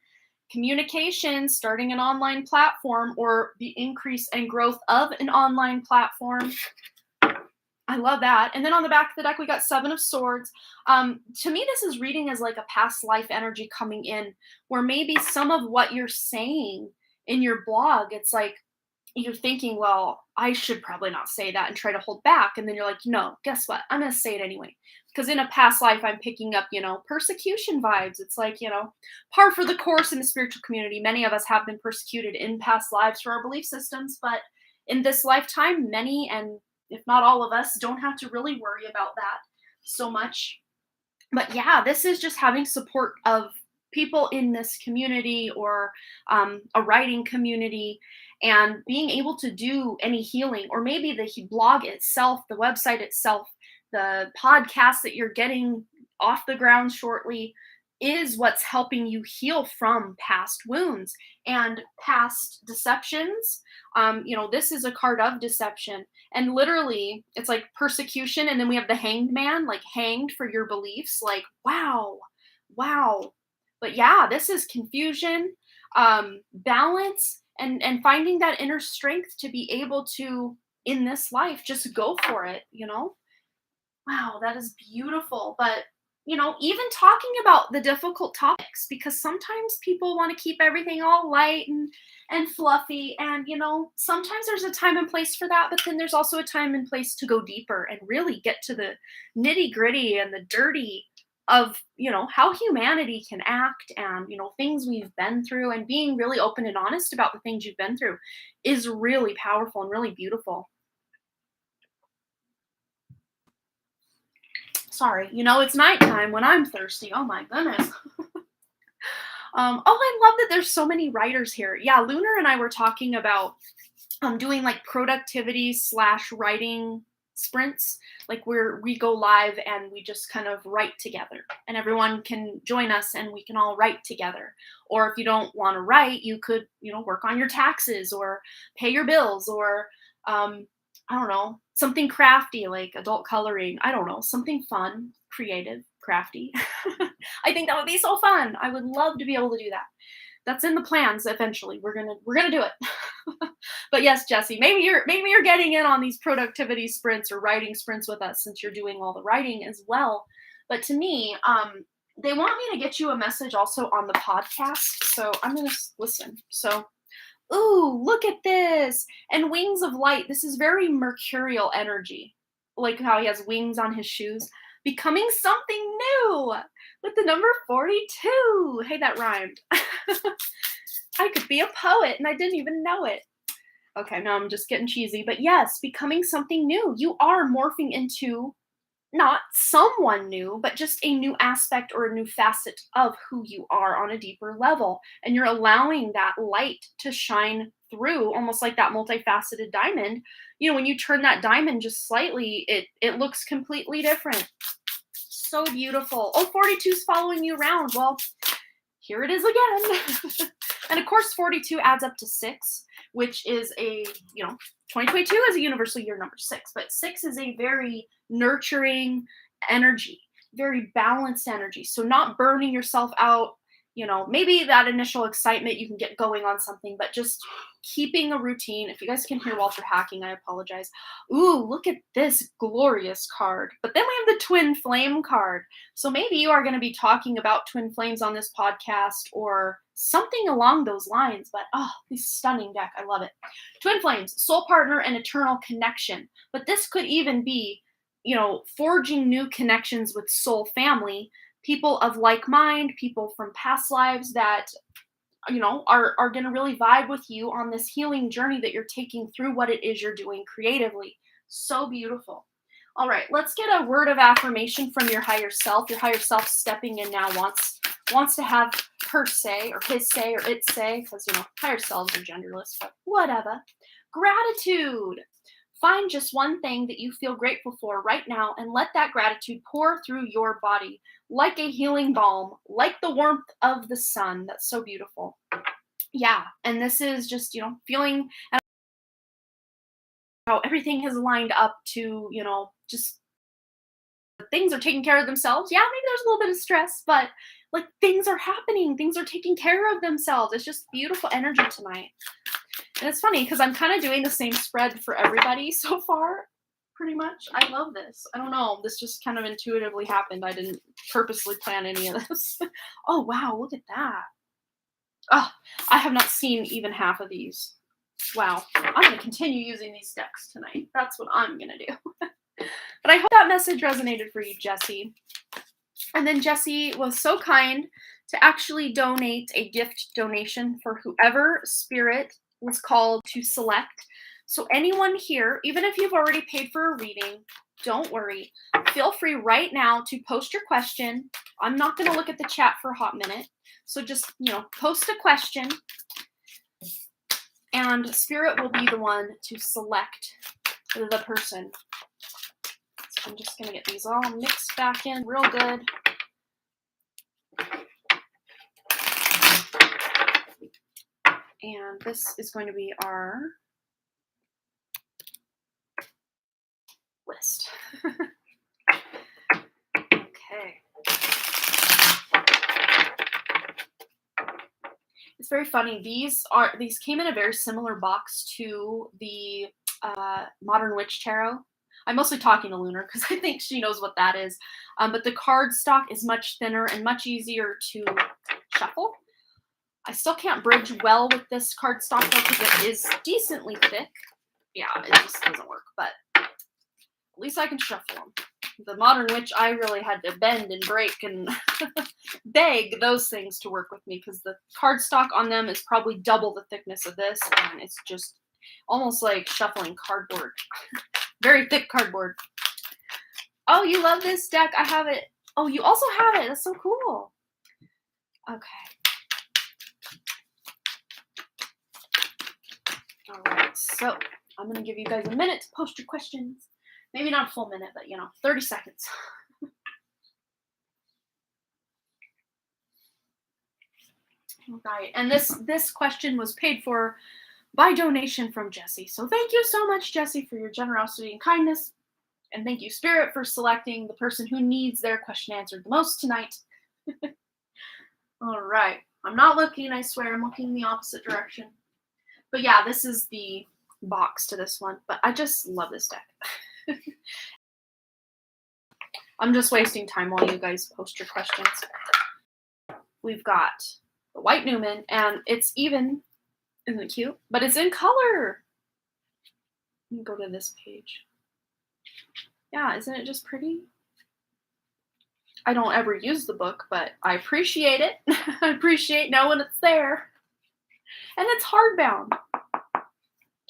communication, starting an online platform, or the increase and growth of an online platform. I love that. And then on the back of the deck, we got Seven of Swords. To me, this is reading as like a past life energy coming in, where maybe some of what you're saying in your blog, it's like you're thinking, well, I should probably not say that and try to hold back. And then you're like, no, guess what? I'm going to say it anyway. Because in a past life, I'm picking up, persecution vibes. It's like, par for the course in the spiritual community. Many of us have been persecuted in past lives for our belief systems. But in this lifetime, many, and if not all of us, don't have to really worry about that so much. But yeah, this is just having support of people in this community, or a writing community, and being able to do any healing, or maybe the blog itself, the website itself, the podcast that you're getting off the ground shortly, is what's helping you heal from past wounds and past deceptions. This is a card of deception, and literally it's like persecution, and then we have the Hanged Man, like hanged for your beliefs. Like, wow. But yeah, this is confusion, balance, and finding that inner strength to be able to, in this life, just go for it, Wow, that is beautiful. But, even talking about the difficult topics, because sometimes people want to keep everything all light and fluffy. And, sometimes there's a time and place for that, but then there's also a time and place to go deeper and really get to the nitty gritty and the dirty of, how humanity can act, and, things we've been through, and being really open and honest about the things you've been through is really powerful and really beautiful. Sorry, you know, it's nighttime when I'm thirsty. Oh my goodness. Oh, I love that there's so many writers here. Yeah, Lunar and I were talking about doing like productivity slash writing sprints, like where we go live and we just kind of write together and everyone can join us and we can all write together. Or if you don't want to write, you could, you know, work on your taxes or pay your bills or I don't know, something crafty like adult coloring. I don't know, something fun, creative, crafty. I think that would be so fun. I would love to be able to do that. That's in the plans eventually. We're gonna do it. But yes, Jesse, maybe you're getting in on these productivity sprints or writing sprints with us since you're doing all the writing as well. But to me, they want me to get you a message also on the podcast. So I'm gonna listen. So, ooh, look at this. And wings of light. This is very mercurial energy. Like how he has wings on his shoes. Becoming something new with the number 42. Hey, that rhymed. I could be a poet and I didn't even know it. Okay, no, I'm just getting cheesy. But yes, becoming something new. You are morphing into not someone new, but just a new aspect or a new facet of who you are on a deeper level. And you're allowing that light to shine through, almost like that multifaceted diamond. You know, when you turn that diamond just slightly, it looks completely different. So beautiful. Oh, 42 is following you around. Well, here it is again. And of course, 42 adds up to 6, which is a, you know, 2022 is a universal year number 6, but 6 is a very nurturing energy, very balanced energy. So not burning yourself out, you know, maybe that initial excitement you can get going on something, but just keeping a routine. If you guys can hear Walter hacking, I apologize. Ooh, look at this glorious card. But then we have the twin flame card. So maybe you are going to be talking about twin flames on this podcast or something along those lines. But oh, this stunning deck. I love it. Twin flames, soul partner, and eternal connection. But this could even be, you know, forging new connections with soul family, people of like mind, people from past lives that, you know, are going to really vibe with you on this healing journey that you're taking through what it is you're doing creatively. So beautiful. All right, let's get a word of affirmation from your higher self. Your higher self stepping in now wants to have her say or his say or its say, because, you know, higher selves are genderless, but whatever. Gratitude. Find just one thing that you feel grateful for right now and let that gratitude pour through your body like a healing balm, like the warmth of the sun. That's so beautiful. Yeah, and this is just, you know, feeling how everything has lined up to, you know, just things are taking care of themselves. Yeah, maybe there's a little bit of stress, but like things are happening. Things are taking care of themselves. It's just beautiful energy tonight. And it's funny because I'm kind of doing the same spread for everybody so far, pretty much. I love this. I don't know. This just kind of intuitively happened. I didn't purposely plan any of this. Oh, wow. Look at that. Oh, I have not seen even half of these. Wow. I'm going to continue using these decks tonight. That's what I'm going to do. But I hope that message resonated for you, Jessie. And then Jessie was so kind to actually donate a gift donation for whoever spirit was called to select. So anyone here, even if you've already paid for a reading, don't worry. Feel free right now to post your question. I'm not going to look at the chat for a hot minute. So just, you know, post a question and Spirit will be the one to select the person. So I'm just going to get these all mixed back in real good. And this is going to be our list. Okay. It's very funny. These came in a very similar box to the Modern Witch Tarot. I'm mostly talking to Lunar because I think she knows what that is. But the card stock is much thinner and much easier to shuffle. I still can't bridge well with this card stock though because it is decently thick. Yeah, it just doesn't work, but at least I can shuffle them. The Modern Witch, I really had to bend and break and beg those things to work with me because the card stock on them is probably double the thickness of this, and it's just almost like shuffling cardboard. Very thick cardboard. Oh, you love this deck. I have it. Oh, you also have it. That's so cool. Okay. All right. So I'm going to give you guys a minute to post your questions. Maybe not a full minute, but 30 seconds. All right. And this question was paid for by donation from Jessie. So thank you so much, Jessie, for your generosity and kindness. And thank you, Spirit, for selecting the person who needs their question answered the most tonight. All right. I'm not looking, I swear. I'm looking in the opposite direction. But yeah, this is the box to this one. But I just love this deck. I'm just wasting time while you guys post your questions. We've got the White Newman, and it's even, isn't it cute? But it's in color. Let me go to this page. Yeah, isn't it just pretty? I don't ever use the book, but I appreciate it. I appreciate knowing it's there. And it's hardbound.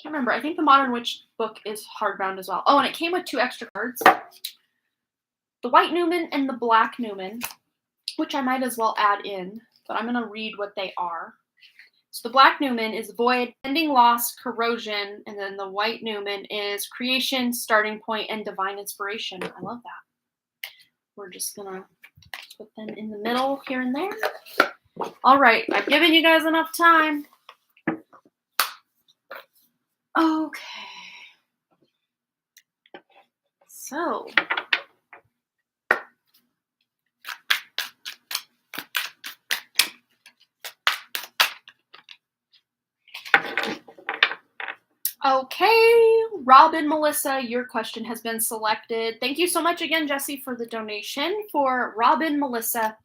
Can't remember. I think the Modern Witch book is hardbound as well. Oh, and it came with 2 extra cards. The White Newman and the Black Newman, which I might as well add in, but I'm going to read what they are. So the Black Newman is void, ending, loss, corrosion, and then the White Newman is creation, starting point, and divine inspiration. I love that. We're just going to put them in the middle here and there. All right, I've given you guys enough time. Okay. So, okay, Robin Melissa, your question has been selected. Thank you so much again, Jessie, for the donation for Robin Melissa.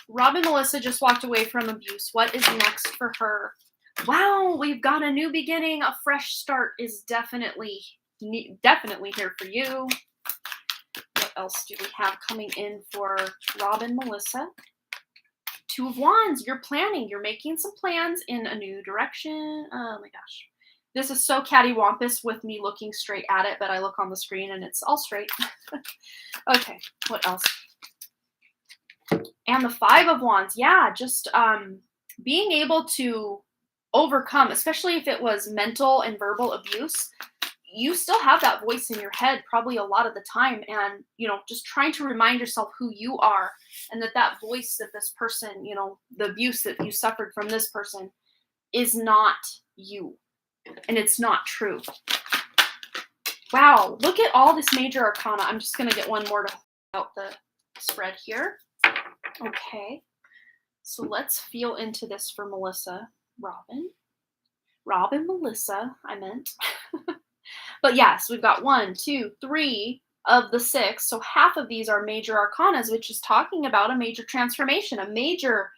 Robin Melissa just walked away from abuse. What is next for her? Wow, we've got a new beginning. A fresh start is definitely here for you. What else do we have coming in for Robin Melissa? 2 of Wands. You're planning. You're making some plans in a new direction. Oh my gosh. This is so cattywampus with me looking straight at it, but I look on the screen and it's all straight. Okay, what else? And the 5 of Wands. Yeah, just being able to overcome, especially if it was mental and verbal abuse. You still have that voice in your head probably a lot of the time, and just trying to remind yourself who you are, and that voice that this person, the abuse that you suffered from this person is not you, and it's not true. Wow, look at all this major arcana. I'm just going to get one more to out the spread here. Okay, so let's feel into this for Melissa. Robin Melissa, I meant. But yes, we've got 1, 2, 3 of the 6. So half of these are major arcanas, which is talking about a major transformation, a major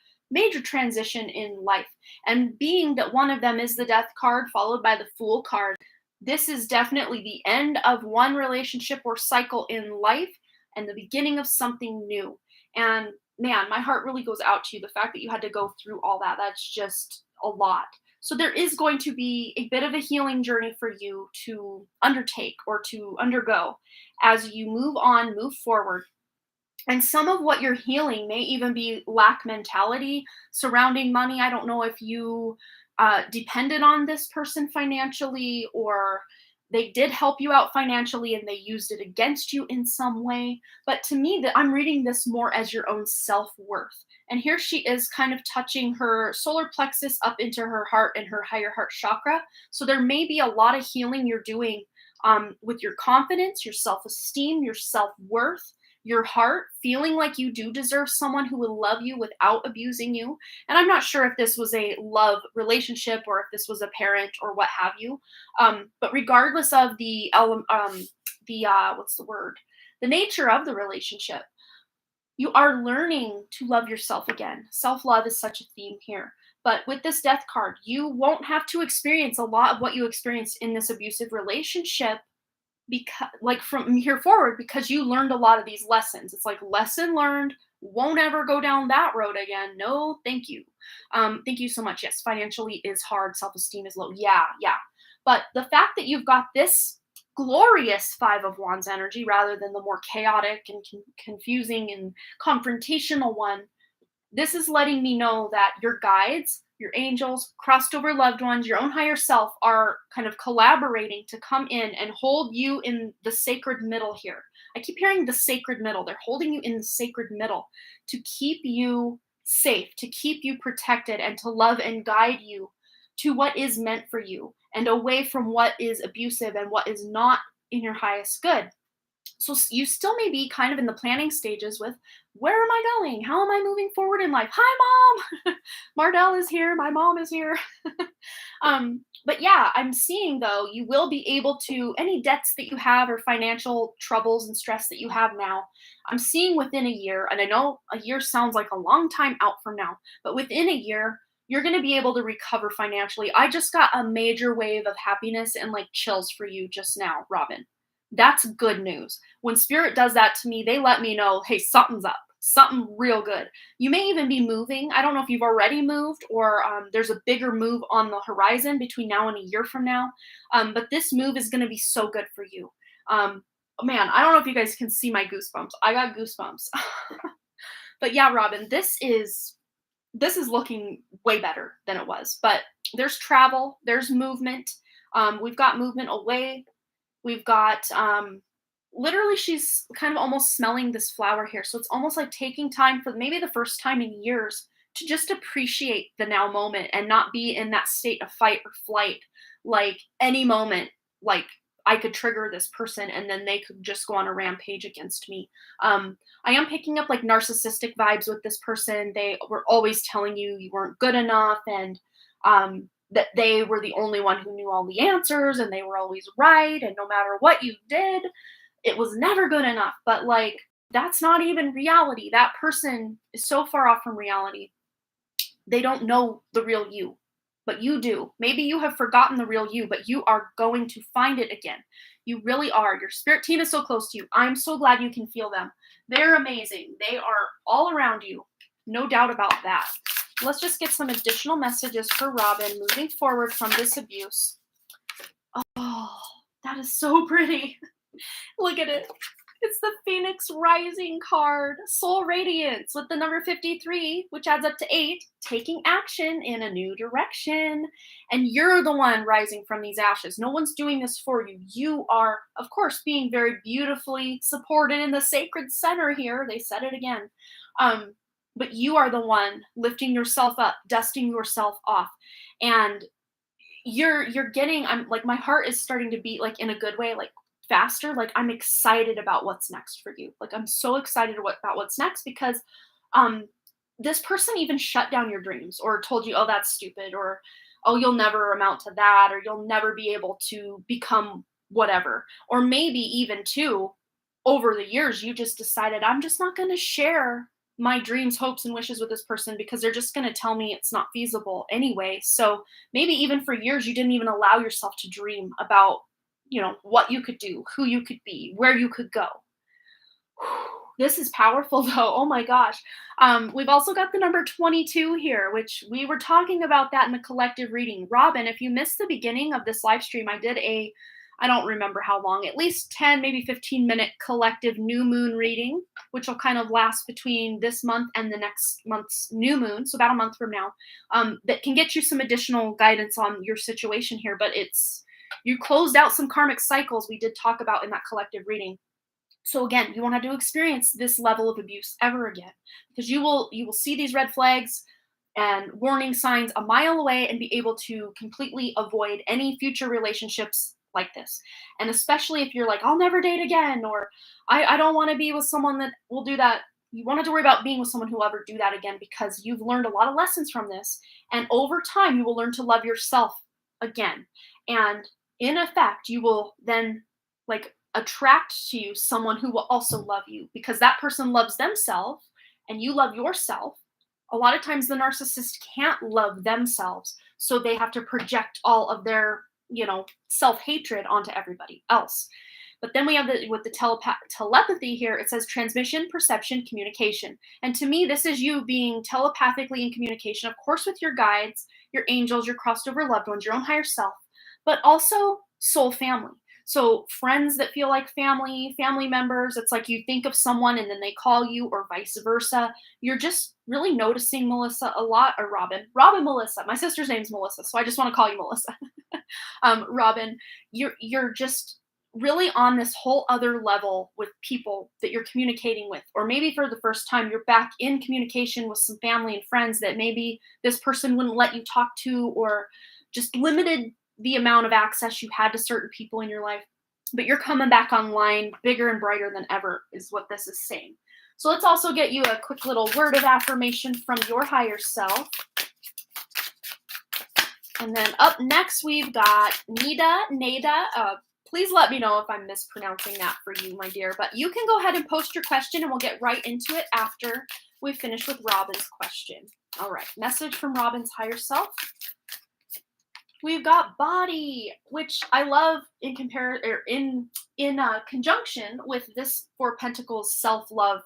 transition in life. And being that one of them is the Death card followed by the Fool card, this is definitely the end of one relationship or cycle in life and the beginning of something new. And man, my heart really goes out to you. The fact that you had to go through all that, that's just a lot. So there is going to be a bit of a healing journey for you to undertake or to undergo as you move on, move forward. And some of what you're healing may even be lack mentality surrounding money. I don't know if you depended on this person financially, or they did help you out financially and they used it against you in some way. But to me, that I'm reading this more as your own self-worth. And here she is kind of touching her solar plexus up into her heart and her higher heart chakra. So there may be a lot of healing you're doing with your confidence, your self-esteem, your self-worth, your heart, feeling like you do deserve someone who will love you without abusing you. And I'm not sure if this was a love relationship or if this was a parent or what have you. But regardless of the nature of the relationship, you are learning to love yourself again. Self-love is such a theme here. But with this Death card, you won't have to experience a lot of what you experienced in this abusive relationship, because like from here forward, because you learned a lot of these lessons. It's like lesson learned, won't ever go down that road again. No, thank you. Thank you so much. Yes, financially is hard. Self-esteem is low. Yeah. But the fact that you've got this glorious Five of Wands energy rather than the more chaotic and confusing and confrontational one. This is letting me know that your guides, your angels, crossed over loved ones, your own higher self are kind of collaborating to come in and hold you in the sacred middle here. I keep hearing the sacred middle. They're holding you in the sacred middle to keep you safe, to keep you protected, and to love and guide you to what is meant for you and away from what is abusive and what is not in your highest good. So you still may be kind of in the planning stages with, where am I going? How am I moving forward in life? Hi, mom. Mardell is here. My mom is here. But yeah, I'm seeing though, you will be able to, any debts that you have or financial troubles and stress that you have now, I'm seeing within a year, and I know a year sounds like a long time out from now, but within a year, you're going to be able to recover financially. I just got a major wave of happiness and like chills for you just now, Robin. That's good news. When spirit does that to me, they let me know, hey, something's up, something real good. You may even be moving. I don't know if you've already moved or there's a bigger move on the horizon between now and a year from now. But this move is going to be so good for you. Man, I don't know if you guys can see my goosebumps. I got goosebumps. But yeah, Robin, this is looking way better than it was. But there's travel, there's movement. We've got movement away. We've got, literally she's kind of almost smelling this flower here. So it's almost like taking time for maybe the first time in years to just appreciate the now moment and not be in that state of fight or flight. Like any moment, like I could trigger this person and then they could just go on a rampage against me. I am picking up like narcissistic vibes with this person. They were always telling you you weren't good enough and, that they were the only one who knew all the answers and they were always right. And no matter what you did, it was never good enough. But like, that's not even reality. That person is so far off from reality. They don't know the real you, but you do. Maybe you have forgotten the real you, but you are going to find it again. You really are. Your spirit team is so close to you. I'm so glad you can feel them. They're amazing. They are all around you. No doubt about that. Let's just get some additional messages for Robin moving forward from this abuse. Oh, that is so pretty. Look at it. It's the Phoenix Rising card. Soul Radiance with the number 53, which adds up to 8. Taking action in a new direction. And you're the one rising from these ashes. No one's doing this for you. You are, of course, being very beautifully supported in the sacred center here. They said it again. But you are the one lifting yourself up, dusting yourself off. And you're getting, I'm like, my heart is starting to beat like in a good way, like faster. Like I'm excited about what's next for you. Like I'm so excited about what's next because this person even shut down your dreams or told you, oh, that's stupid, or oh, you'll never amount to that, or you'll never be able to become whatever. Or maybe even too, over the years, you just decided, I'm just not going to share my dreams, hopes, and wishes with this person because they're just going to tell me it's not feasible anyway. So maybe even for years, you didn't even allow yourself to dream about, you know, what you could do, who you could be, where you could go. This is powerful though. Oh my gosh. We've also got the number 22 here, which we were talking about that in the collective reading. Robin, if you missed the beginning of this live stream, I did I don't remember how long, at least 10, maybe 15-minute collective new moon reading, which will kind of last between this month and the next month's new moon, so about a month from now, that can get you some additional guidance on your situation here. But you closed out some karmic cycles we did talk about in that collective reading. So again, you won't have to experience this level of abuse ever again, because you will see these red flags and warning signs a mile away and be able to completely avoid any future relationships like this. And especially if you're like, I'll never date again, or I don't want to be with someone that will do that. You won't have to worry about being with someone who will ever do that again, because you've learned a lot of lessons from this. And over time, you will learn to love yourself again. And in effect, you will then like attract to you someone who will also love you, because that person loves themselves and you love yourself. A lot of times the narcissist can't love themselves, so they have to project all of their, self-hatred onto everybody else. But then we have with the telepathy here, it says transmission, perception, communication. And to me, this is you being telepathically in communication, of course, with your guides, your angels, your crossed over loved ones, your own higher self, but also soul family. So friends that feel like family members, it's like you think of someone and then they call you, or vice versa. You're just really noticing, Melissa, a lot, or Robin Melissa. My sister's name's Melissa, so I just want to call you Melissa. Robin, you're just really on this whole other level with people that you're communicating with, or maybe for the first time you're back in communication with some family and friends that maybe this person wouldn't let you talk to, or just limited the amount of access you had to certain people in your life. But you're coming back online bigger and brighter than ever, is what this is saying. So let's also get you a quick little word of affirmation from your higher self. And then up next, we've got Nada. Please let me know if I'm mispronouncing that for you, my dear. But you can go ahead and post your question, and we'll get right into it after we finish with Robin's question. All right, message from Robin's higher self. We've got body, which I love in conjunction with this Four Pentacles self-love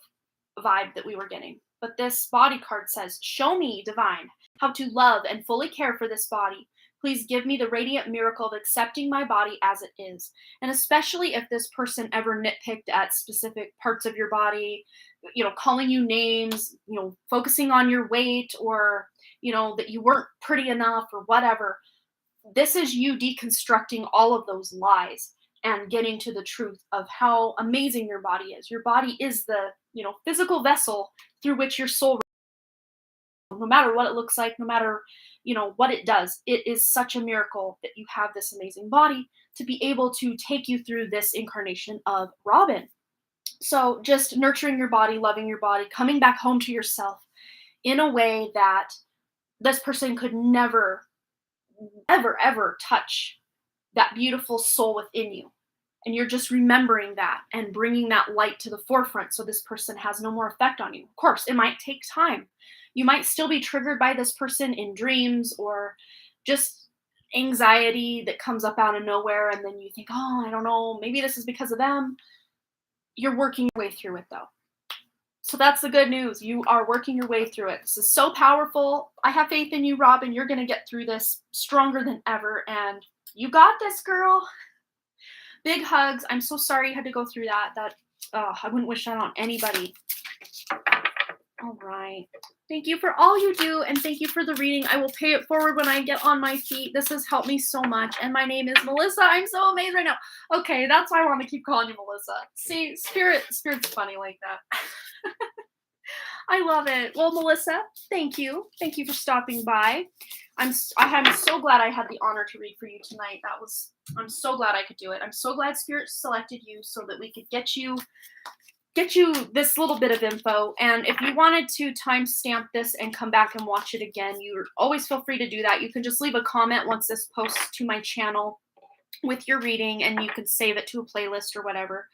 vibe that we were getting. But this body card says, show me, divine, how to love and fully care for this body. Please give me the radiant miracle of accepting my body as it is. And especially if this person ever nitpicked at specific parts of your body, calling you names, focusing on your weight, or, that you weren't pretty enough or whatever. This is you deconstructing all of those lies and getting to the truth of how amazing your body is. Your body is the, physical vessel through which your soul, no matter what it looks like, no matter, what it does, it is such a miracle that you have this amazing body to be able to take you through this incarnation of Robin. So just nurturing your body, loving your body, coming back home to yourself in a way that this person could never, ever touch that beautiful soul within you. And you're just remembering that and bringing that light to the forefront so this person has no more effect on you. Of course, it might take time. You might still be triggered by this person in dreams, or just anxiety that comes up out of nowhere, and then you think, oh, I don't know, maybe this is because of them. You're working your way through it, though. So that's the good news. You are working your way through it. This is so powerful. I have faith in you, Robin. You're going to get through this stronger than ever, and you got this, girl. Big hugs. I'm so sorry you had to go through that. I wouldn't wish that on anybody. All right. Thank you for all you do, and thank you for the reading. I will pay it forward when I get on my feet. This has helped me so much, and my name is Melissa. I'm so amazed right now. Okay, that's why I want to keep calling you Melissa. See, Spirit's funny like that. I love it. Well, Melissa, thank you. Thank you for stopping by. I'm so glad I had the honor to read for you tonight. I'm so glad I could do it. I'm so glad Spirit selected you so that we could get you this little bit of info. And if you wanted to timestamp this and come back and watch it again, you always feel free to do that. You can just leave a comment once this posts to my channel with your reading, and you can save it to a playlist or whatever.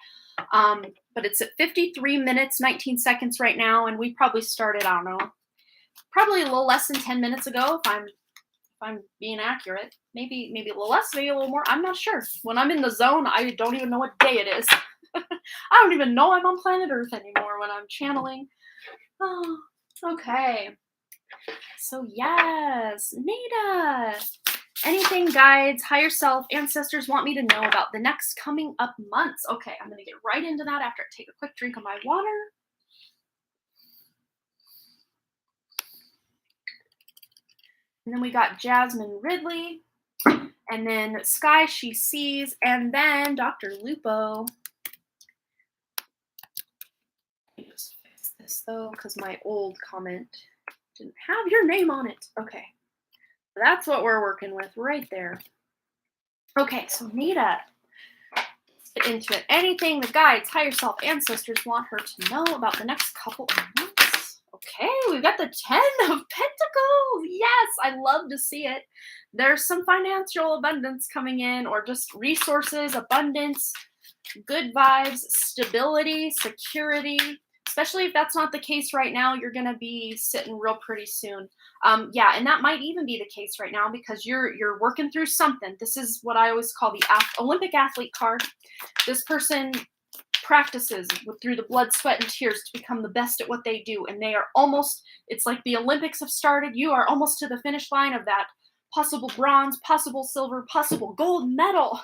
But it's at 53 minutes, 19 seconds right now, and we probably started, I don't know, probably a little less than 10 minutes ago, if I'm being accurate. Maybe a little less, maybe a little more. I'm not sure. When I'm in the zone, I don't even know what day it is. I don't even know I'm on planet Earth anymore when I'm channeling. Oh, okay. So yes, Nada. Anything guides, higher self, ancestors want me to know about the next coming up months? Okay, I'm going to get right into that after I take a quick drink of my water. And then we got Jasmine Ridley. And then Sky She Sees. And then Dr. Lupo. Let me just fix this though, because my old comment didn't have your name on it. Okay. That's what we're working with right there. Okay, so Nita, let's get into it. Anything the guides, higher self, ancestors want her to know about the next couple of months. Okay, we've got the 10 of Pentacles. Yes, I love to see it. There's some financial abundance coming in, or just resources, abundance, good vibes, stability, security. Especially if that's not the case right now, you're going to be sitting real pretty soon. Yeah, and that might even be the case right now because you're working through something. This is what I always call the Olympic athlete card. This person practices through the blood, sweat, and tears to become the best at what they do. And they are almost, it's like the Olympics have started. You are almost to the finish line of that possible bronze, possible silver, possible gold medal.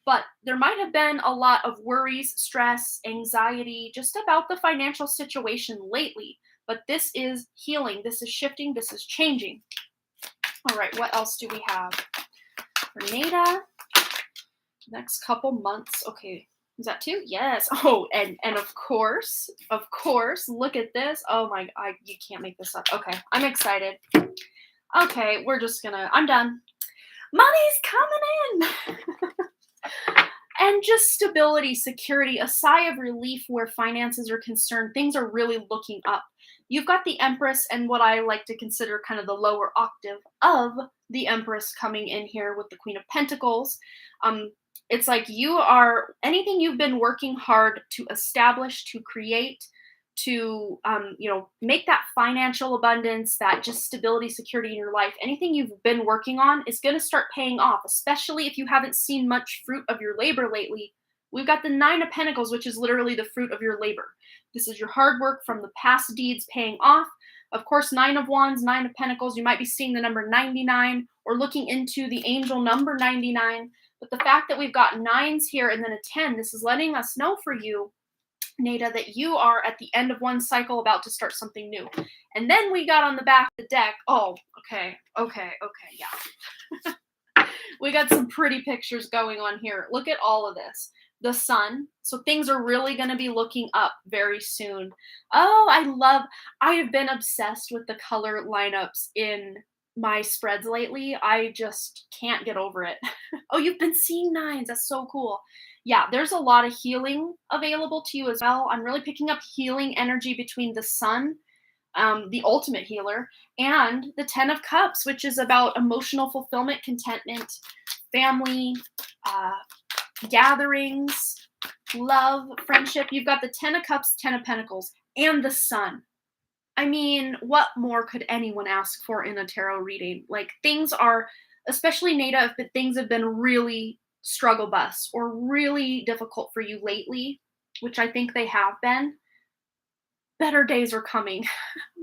but there might have been a lot of worries, stress, anxiety, just about the financial situation lately. But this is healing, this is shifting, this is changing. All right, what else do we have? For Nada, next couple months. Okay, is that 2? Yes. Oh, and of course, look at this. Oh my, you can't make this up. Okay, I'm excited. Okay, I'm done. Money's coming in. And just stability, security, a sigh of relief where finances are concerned. Things are really looking up. You've got the Empress and what I like to consider kind of the lower octave of the Empress coming in here with the Queen of Pentacles. It's like anything you've been working hard to establish, to create, to make that financial abundance, that just stability, security in your life, anything you've been working on is going to start paying off, especially if you haven't seen much fruit of your labor lately. We've got the 9 of Pentacles, which is literally the fruit of your labor. This is your hard work from the past deeds paying off. Of course, 9 of Wands, 9 of Pentacles, you might be seeing the number 99 or looking into the angel number 99. But the fact that we've got 9s here and then a 10, this is letting us know for you, Nada, that you are at the end of one cycle about to start something new. And then we got on the back of the deck. Oh, okay, yeah. We got some pretty pictures going on here. Look at all of this. The sun. So things are really going to be looking up very soon. Oh, I have been obsessed with the color lineups in my spreads lately. I just can't get over it. Oh, you've been seeing 9s. That's so cool. Yeah, there's a lot of healing available to you as well. I'm really picking up healing energy between the sun, the ultimate healer, and the 10 of Cups, which is about emotional fulfillment, contentment, family, gatherings, love, friendship. You've got the 10 of Cups, 10 of Pentacles, and the sun. I mean, what more could anyone ask for in a tarot reading? Like, things are, especially Nada, if things have been really struggle bus or really difficult for you lately, which I think they have been, better days are coming.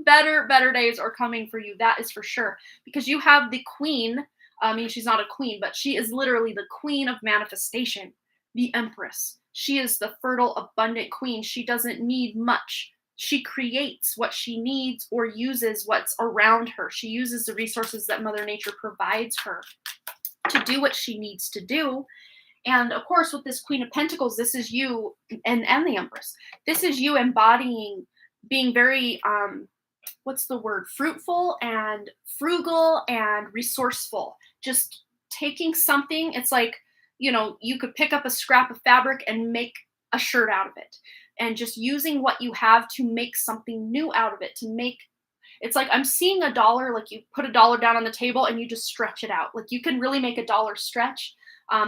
better days are coming for you. That is for sure. Because you have the Queen. I mean, she's not a queen, but she is literally the queen of manifestation, the Empress. She is the fertile, abundant queen. She doesn't need much. She creates what she needs or uses what's around her. She uses the resources that Mother Nature provides her to do what she needs to do. And of course, with this Queen of Pentacles, this is you and the Empress. This is you embodying being very, what's the word? Fruitful and frugal and resourceful. Just taking something, it's like, you could pick up a scrap of fabric and make a shirt out of it. And just using what you have to make something new out of it, it's like I'm seeing $1, like you put $1 down on the table and you just stretch it out. Like you can really make $1 stretch.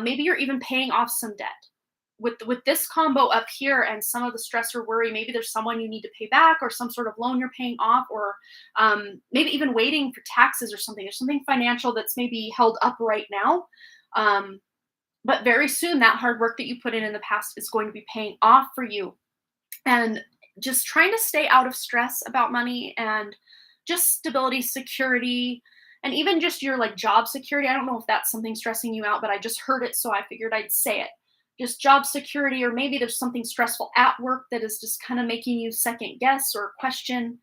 Maybe you're even paying off some debt. With this combo up here and some of the stress or worry, maybe there's someone you need to pay back or some sort of loan you're paying off, or maybe even waiting for taxes or something. There's something financial that's maybe held up right now. But very soon that hard work that you put in the past is going to be paying off for you. And just trying to stay out of stress about money and just stability, security, and even just your like job security. I don't know if that's something stressing you out, but I just heard it, so I figured I'd say it. Just job security, or maybe there's something stressful at work that is just kind of making you second guess or question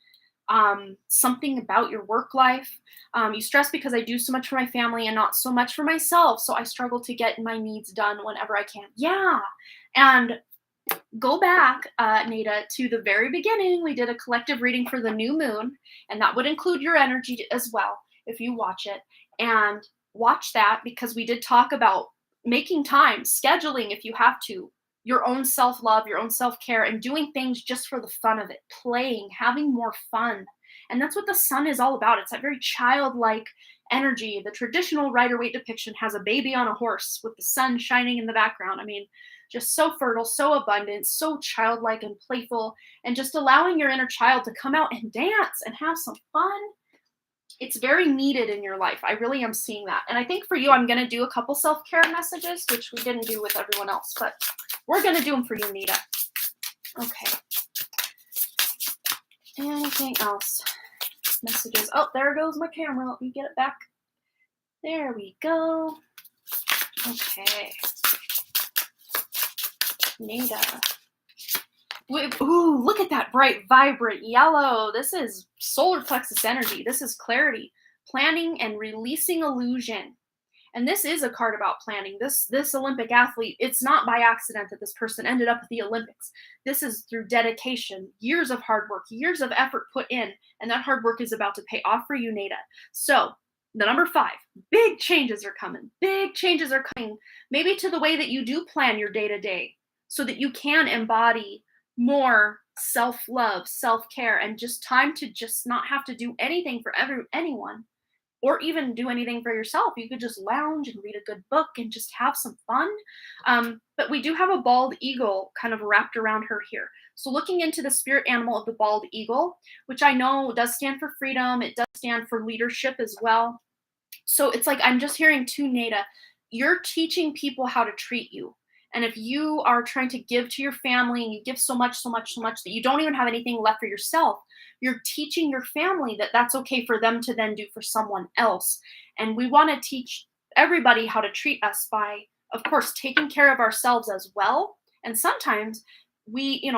something about your work life. You stress because I do so much for my family and not so much for myself, so I struggle to get my needs done whenever I can. Yeah, and go back, Nada, to the very beginning. We did a collective reading for the new moon, and that would include your energy as well if you watch it. And watch that, because we did talk about making time, scheduling if you have to, your own self-love, your own self-care, and doing things just for the fun of it, playing, having more fun. And that's what the sun is all about. It's that very childlike energy. The traditional Rider-Waite depiction has a baby on a horse with the sun shining in the background. I mean, just so fertile, so abundant, so childlike and playful, and just allowing your inner child to come out and dance and have some fun. It's very needed in your life. I really am seeing that. And I think for you, I'm going to do a couple self-care messages, which we didn't do with everyone else, but we're going to do them for you, Nita. Okay. Anything else? Messages. Oh, there goes my camera. Let me get it back. There we go. Okay. Nada. Ooh, look at that bright, vibrant yellow. This is solar plexus energy. This is clarity, planning, and releasing illusion. And this is a card about planning. This Olympic athlete, it's not by accident that this person ended up at the Olympics. This is through dedication, years of hard work, years of effort put in, and that hard work is about to pay off for you, Nada. So, the number 5, big changes are coming. Big changes are coming, maybe to the way that you do plan your day-to-day, so that you can embody more self-love, self-care, and just time to just not have to do anything for anyone, or even do anything for yourself. You could just lounge and read a good book and just have some fun. But we do have a bald eagle kind of wrapped around her here. So looking into the spirit animal of the bald eagle, which I know does stand for freedom, it does stand for leadership as well. So it's like, I'm just hearing too, Nada, you're teaching people how to treat you. And if you are trying to give to your family and you give so much that you don't even have anything left for yourself, you're teaching your family that that's okay for them to then do for someone else. And we want to teach everybody how to treat us by, of course, taking care of ourselves as well. And sometimes we,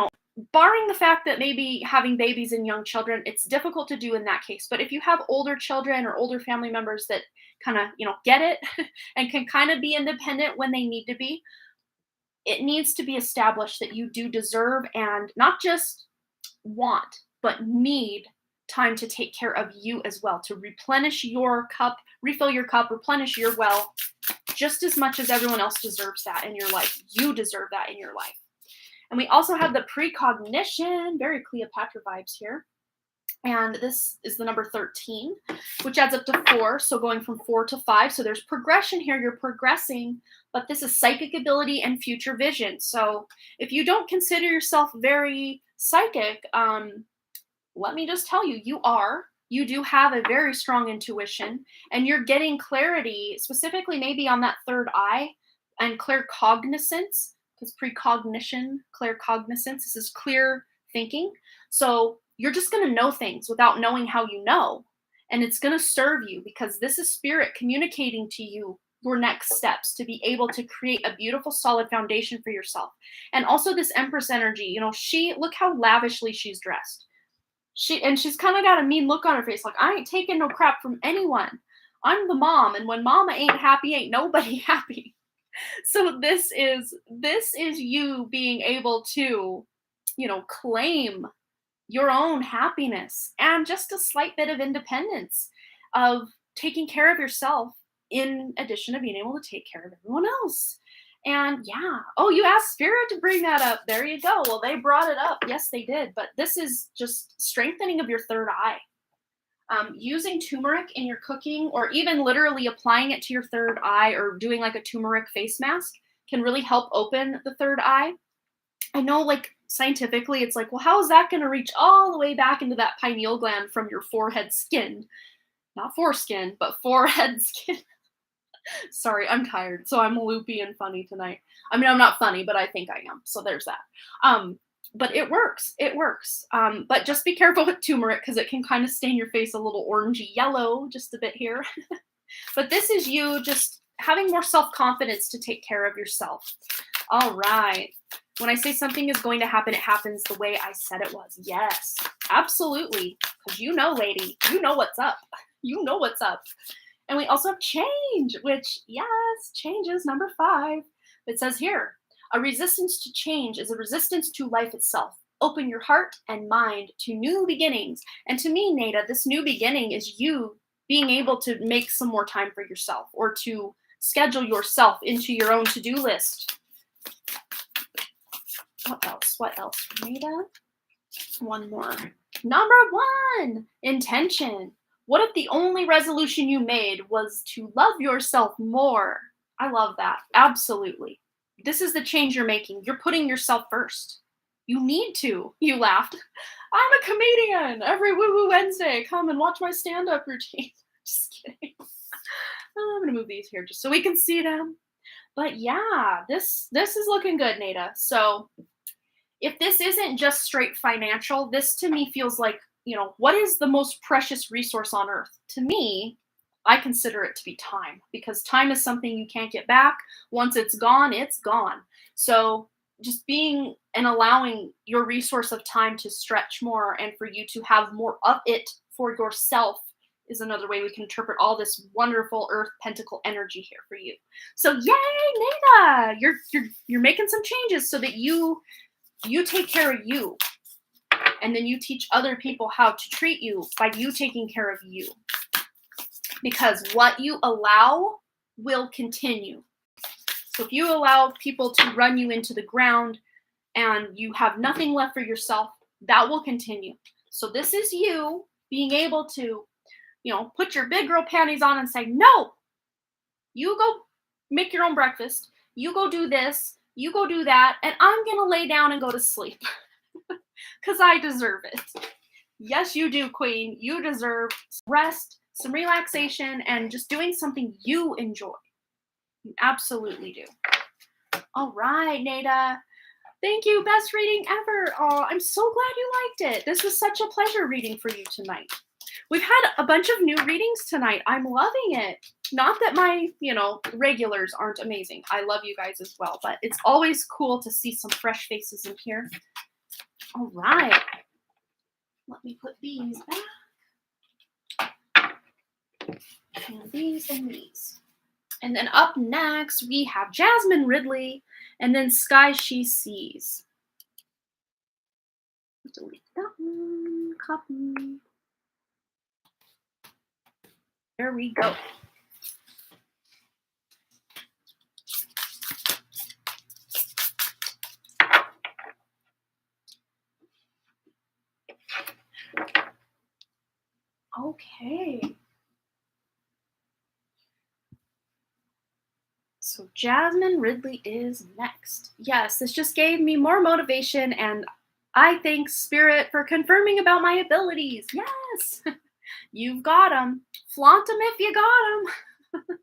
barring the fact that maybe having babies and young children, it's difficult to do in that case. But if you have older children or older family members that kind of, get it and can kind of be independent when they need to be, it needs to be established that you do deserve and not just want, but need time to take care of you as well, to replenish your cup, refill your cup, replenish your well, just as much as everyone else deserves that in your life. You deserve that in your life. And we also have the precognition, very Cleopatra vibes here. And this is the number 13, which adds up to 4. So going from 4 to 5. So there's progression here. You're progressing, but this is psychic ability and future vision. So if you don't consider yourself very psychic, let me just tell you, you do have a very strong intuition, and you're getting clarity, specifically maybe on that third eye and claircognizance, because precognition, claircognizance, this is clear thinking. So you're just going to know things without knowing how you know. And it's going to serve you because this is spirit communicating to you your next steps to be able to create a beautiful, solid foundation for yourself. And also this Empress energy, look how lavishly she's dressed. She's kind of got a mean look on her face. Like, I ain't taking no crap from anyone. I'm the mom. And when mama ain't happy, ain't nobody happy. So this is you being able to, claim your own happiness and just a slight bit of independence of taking care of yourself in addition to being able to take care of everyone else. And yeah, oh, you asked Spirit to bring that up. There you go. Well, they brought it up. Yes, they did. But this is just strengthening of your third eye. Using turmeric in your cooking, or even literally applying it to your third eye, or doing like a turmeric face mask, can really help open the third eye. I know, like, scientifically, it's like, well, how is that going to reach all the way back into that pineal gland from your forehead skin? Not foreskin, but forehead skin. Sorry, I'm tired, so I'm loopy and funny tonight. I mean, I'm not funny, but I think I am. So there's that. But it works. It works. But just be careful with turmeric because it can kind of stain your face a little orangey yellow, just a bit here. But this is you just having more self-confidence to take care of yourself. All right. When I say something is going to happen, it happens the way I said it was. Yes, absolutely. Because lady, you know what's up. You know what's up. And we also have change, which, yes, change is number 5. It says here, a resistance to change is a resistance to life itself. Open your heart and mind to new beginnings. And to me, Nada, this new beginning is you being able to make some more time for yourself, or to schedule yourself into your own to-do list. What else, Nada? One more. Number 1, intention. What if the only resolution you made was to love yourself more? I love that. Absolutely. This is the change you're making. You're putting yourself first. You need to. You laughed. I'm a comedian. Every Woo-Woo Wednesday, come and watch my stand-up routine. Just kidding. I'm going to move these here just so we can see them. But yeah, this is looking good, Nada. So if this isn't just straight financial, this to me feels like, what is the most precious resource on earth? To me, I consider it to be time, because time is something you can't get back. Once it's gone, it's gone. So just being and allowing your resource of time to stretch more and for you to have more of it for yourself is another way we can interpret all this wonderful earth pentacle energy here for you. So yay, Nada! You're making some changes so that you take care of you. And then you teach other people how to treat you by you taking care of you. Because what you allow will continue. So if you allow people to run you into the ground and you have nothing left for yourself, that will continue. So this is you being able to, put your big girl panties on and say, no, you go make your own breakfast. You go do this. You go do that. And I'm going to lay down and go to sleep because I deserve it. Yes, you do, Queen. You deserve rest, some relaxation, and just doing something you enjoy. You absolutely do. All right, Nada. Thank you. Best reading ever. Oh, I'm so glad you liked it. This was such a pleasure reading for you tonight. We've had a bunch of new readings tonight. I'm loving it. Not that my, regulars aren't amazing. I love you guys as well, but it's always cool to see some fresh faces in here. All right. Let me put these back. And these and these. And then up next, we have Jasmine Ridley, and then Sky She Sees. Delete that one. Copy. There we go. Okay. So Jasmine Ridley is next. Yes, this just gave me more motivation, and I thank Spirit for confirming about my abilities. Yes, you've got them. Flaunt them if you got them.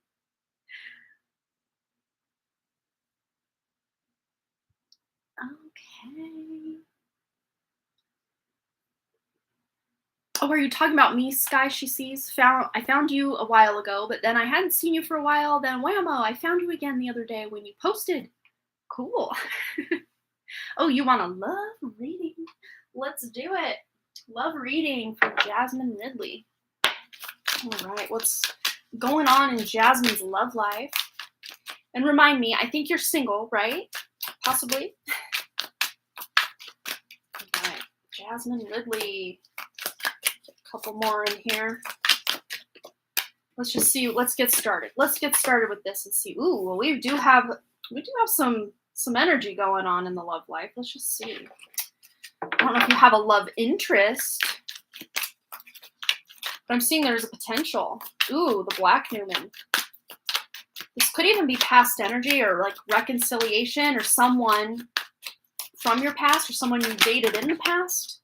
Okay. Oh, are you talking about me, Sky She Sees? I found you a while ago, but then I hadn't seen you for a while. Then whammo, I found you again the other day when you posted. Cool. Oh, you want a love reading? Let's do it. Love reading for Jasmine Ridley. All right, what's going on in Jasmine's love life? And remind me, I think you're single, right? Possibly. All right, Jasmine Ridley. A couple more in here. Let's just see. Let's get started. Let's get started with this and see. Ooh, well, we do have some energy going on in the love life. Let's just see. I don't know if you have a love interest, but I'm seeing there's a potential. Ooh, the Black Newman. This could even be past energy or like reconciliation or someone from your past or someone you dated in the past.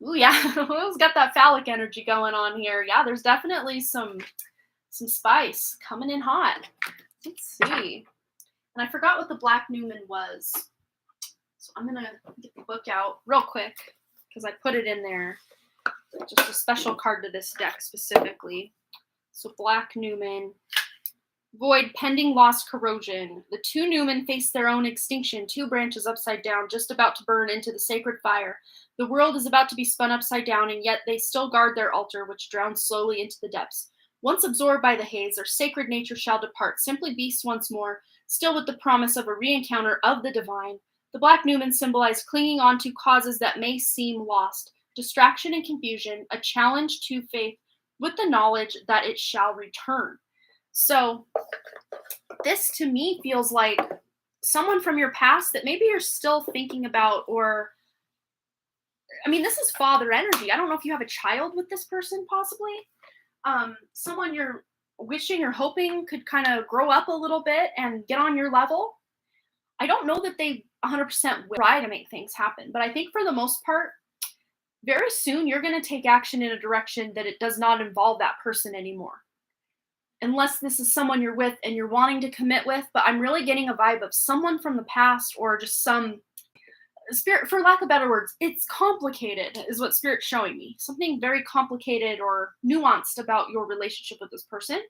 Ooh, yeah, it's got that phallic energy going on here. Yeah, there's definitely some spice coming in hot. Let's see. And I forgot what the Black Newman was. So I'm going to get the book out real quick because I put it in there. Just a special card to this deck specifically. So Black Newman. Void, pending loss, corrosion. The two Newmen face their own extinction, two branches upside down, just about to burn into the sacred fire. The world is about to be spun upside down, and yet they still guard their altar, which drowns slowly into the depths. Once absorbed by the haze, their sacred nature shall depart, simply beasts once more, still with the promise of a re-encounter of the divine. The Black Newmen symbolize clinging on to causes that may seem lost, distraction and confusion, a challenge to faith with the knowledge that it shall return. So this to me feels like someone from your past that maybe you're still thinking about, or, I mean, this is father energy. I don't know if you have a child with this person, possibly. Someone you're wishing or hoping could kind of grow up a little bit and get on your level. I don't know that they 100% will try to make things happen, but I think for the most part, very soon you're going to take action in a direction that it does not involve that person anymore. Unless this is someone you're with and you're wanting to commit with, but I'm really getting a vibe of someone from the past or just some spirit, for lack of better words, it's complicated is what Spirit's showing me. Something very complicated or nuanced about your relationship with this person.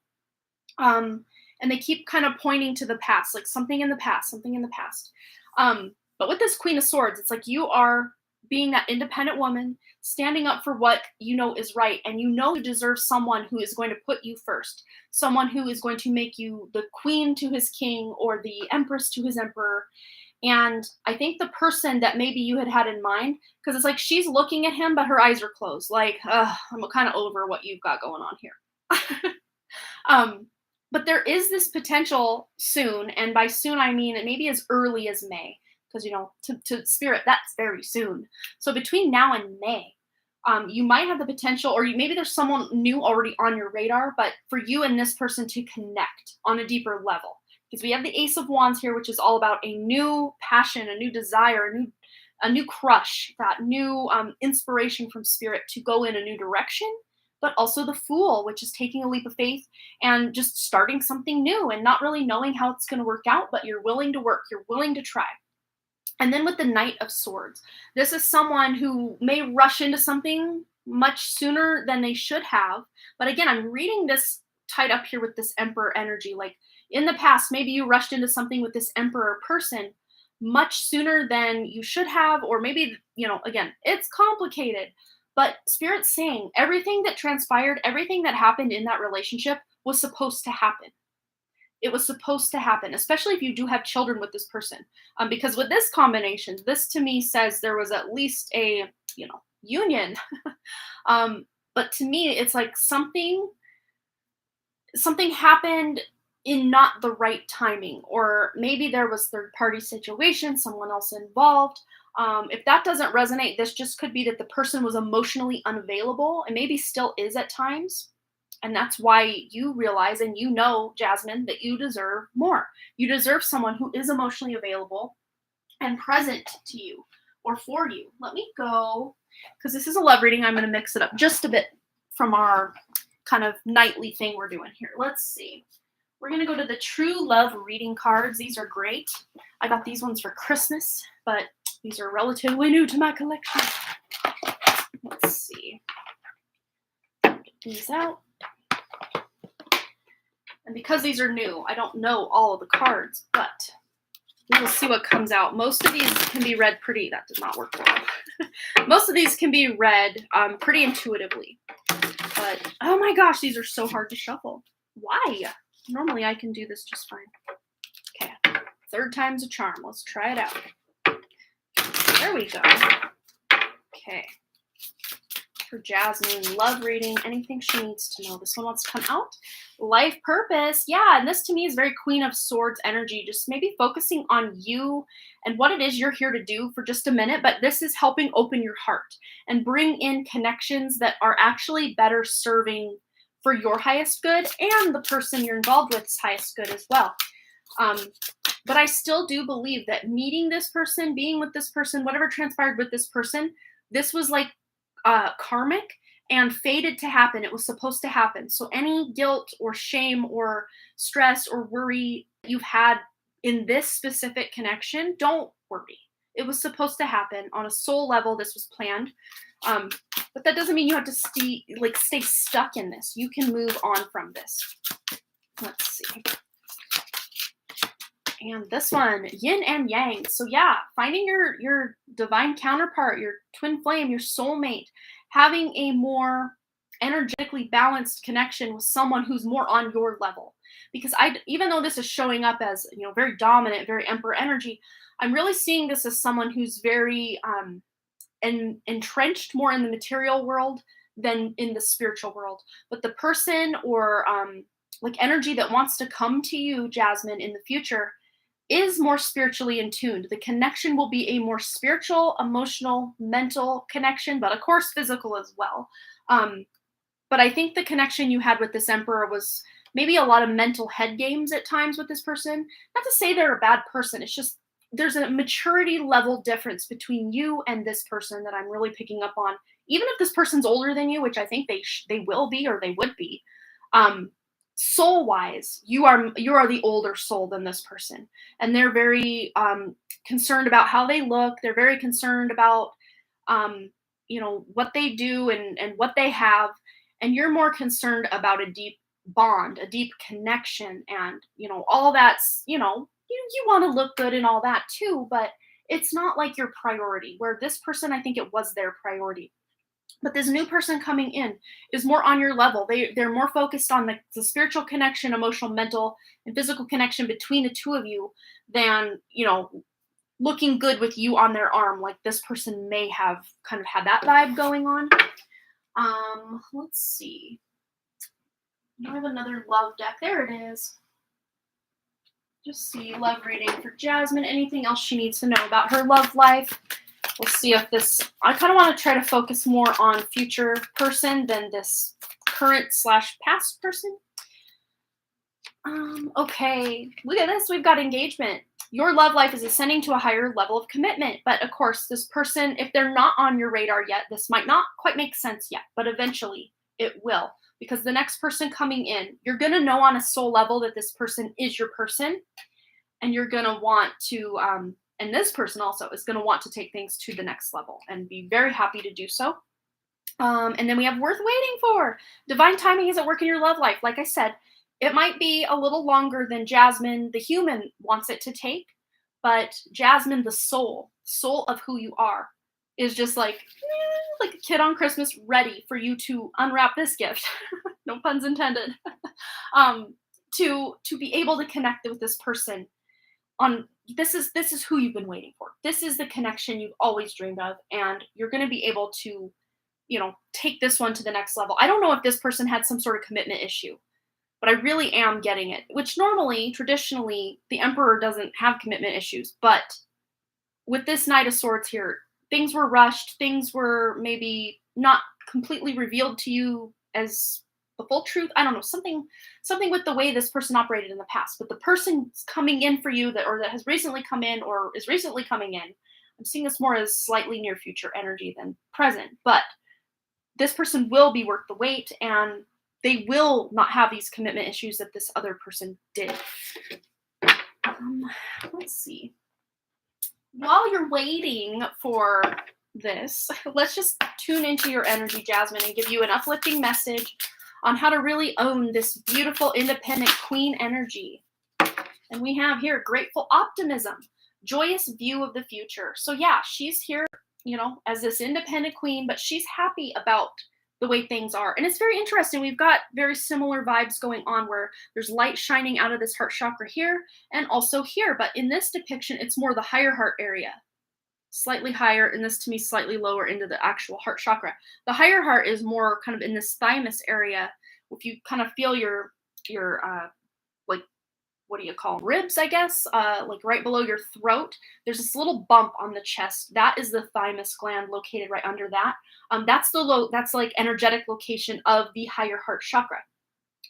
And and they keep kind of pointing to the past, like something in the past, something in the past. But with this Queen of Swords, it's like you are being that independent woman, standing up for what you know is right, and you know you deserve someone who is going to put you first, someone who is going to make you the queen to his king or the empress to his emperor. And I think the person that maybe you had in mind, because it's like she's looking at him, but her eyes are closed. Like, I'm kind of over what you've got going on here. um, but there is this potential soon, and by soon I mean it maybe as early as May, because to spirit that's very soon. So between now and May, you might have the potential, or maybe there's someone new already on your radar, but for you and this person to connect on a deeper level. Because we have the Ace of Wands here, which is all about a new passion, a new desire, a new crush, that new inspiration from spirit to go in a new direction. But also the Fool, which is taking a leap of faith and just starting something new and not really knowing how it's going to work out, but you're willing to work, you're willing to try. And then with the Knight of Swords, this is someone who may rush into something much sooner than they should have. But again, I'm reading this tied up here with this Emperor energy. Like in the past, maybe you rushed into something with this Emperor person much sooner than you should have, or maybe, again, it's complicated. But Spirit's saying everything that transpired, everything that happened in that relationship was supposed to happen. It was supposed to happen, especially if you do have children with this person. Because with this combination, this to me says there was at least a, union. But to me, it's like something happened in not the right timing, or maybe there was third party situation, someone else involved. If that doesn't resonate, this just could be that the person was emotionally unavailable and maybe still is at times. And that's why you realize, and Jasmine, that you deserve more. You deserve someone who is emotionally available and present to you or for you. Let me go, because this is a love reading. I'm going to mix it up just a bit from our kind of nightly thing we're doing here. Let's see. We're going to go to the True Love reading cards. These are great. I got these ones for Christmas, but these are relatively new to my collection. Let's see. Get these out. And because these are new, I don't know all of the cards, but we will see what comes out. Most of these can be read that did not work well. Most of these can be read pretty intuitively. But, oh my gosh, these are so hard to shuffle. Why? Normally I can do this just fine. Okay, third time's a charm. Let's try it out. There we go. Okay. For Jasmine, love reading, anything she needs to know. This one wants to come out. Life purpose. Yeah, and this to me is very Queen of Swords energy. Just maybe focusing on you and what it is you're here to do for just a minute. But this is helping open your heart and bring in connections that are actually better serving for your highest good and the person you're involved with is highest good as well. But I still do believe that meeting this person, being with this person, whatever transpired with this person, this was like karmic and fated to happen. It was supposed to happen. So any guilt or shame or stress or worry you've had in this specific connection, don't worry. It was supposed to happen on a soul level. This was planned. But that doesn't mean you have to stay stuck in this. You can move on from this. Let's see. And this one, Yin and Yang. So yeah, finding your divine counterpart, your twin flame, your soulmate, having a more energetically balanced connection with someone who's more on your level. Because even though this is showing up as, very dominant, very Emperor energy, I'm really seeing this as someone who's very entrenched more in the material world than in the spiritual world. But the person or energy that wants to come to you, Jasmine, in the future is more spiritually in tuned. The connection will be a more spiritual, emotional, mental connection, but of course physical as well. But I think the connection you had with this Emperor was maybe a lot of mental head games at times with this person. Not to say they're a bad person. It's just there's a maturity level difference between you and this person that I'm really picking up on. Even if this person's older than you, which I think they will be or they would be, soul-wise, you are the older soul than this person, and they're very concerned about how they look. They're very concerned about what they do and what they have, and you're more concerned about a bond, a deep connection, and, all that's, you want to look good and all that too, but it's not like your priority. Where this person, I think it was their priority. But this new person coming in is more on your level. They're more focused on the spiritual connection, emotional, mental, and physical connection between the two of you than, looking good with you on their arm. Like this person may have kind of had that vibe going on. Let's see. I have another love deck. There it is. Just see, love reading for Jasmine. Anything else she needs to know about her love life? We'll see if I kind of want to try to focus more on future person than this current/past person. Okay, look at this. We've got engagement. Your love life is ascending to a higher level of commitment. But of course, this person, if they're not on your radar yet, this might not quite make sense yet, but eventually it will. Because the next person coming in, you're going to know on a soul level that this person is your person. And you're going to want to, and this person also is going to want to take things to the next level and be very happy to do so. And then we have worth waiting for. Divine timing is at work in your love life. Like I said, it might be a little longer than Jasmine, the human, wants it to take. But Jasmine, the soul of who you are, is just like a kid on Christmas, ready for you to unwrap this gift. No puns intended. To be able to connect with this person on this is who you've been waiting for. This is the connection you've always dreamed of, and you're going to be able to, take this one to the next level. I don't know if this person had some sort of commitment issue, but I really am getting it, which normally, traditionally, the Emperor doesn't have commitment issues. But with this Knight of Swords here, things were rushed. Things were maybe not completely revealed to you as the full truth. I don't know, something with the way this person operated in the past. But the person coming in for you that has recently come in or is recently coming in, I'm seeing this more as slightly near future energy than present. But this person will be worth the wait, and they will not have these commitment issues that this other person did. Let's see. While you're waiting for this, let's just tune into your energy, Jasmine, and give you an uplifting message on how to really own this beautiful, independent queen energy. And we have here grateful optimism, joyous view of the future. So yeah, she's here, as this independent queen, but she's happy about the way things are. And it's very interesting. We've got very similar vibes going on where there's light shining out of this heart chakra here and also here. But in this depiction, it's more the higher heart area. Slightly higher, and this to me slightly lower into the actual heart chakra. The higher heart is more kind of in this thymus area. If you kind of feel your like, what do you call them? Ribs, I guess, like right below your throat, there's this little bump on the chest. That is the thymus gland located right under that. That's like energetic location of the higher heart chakra.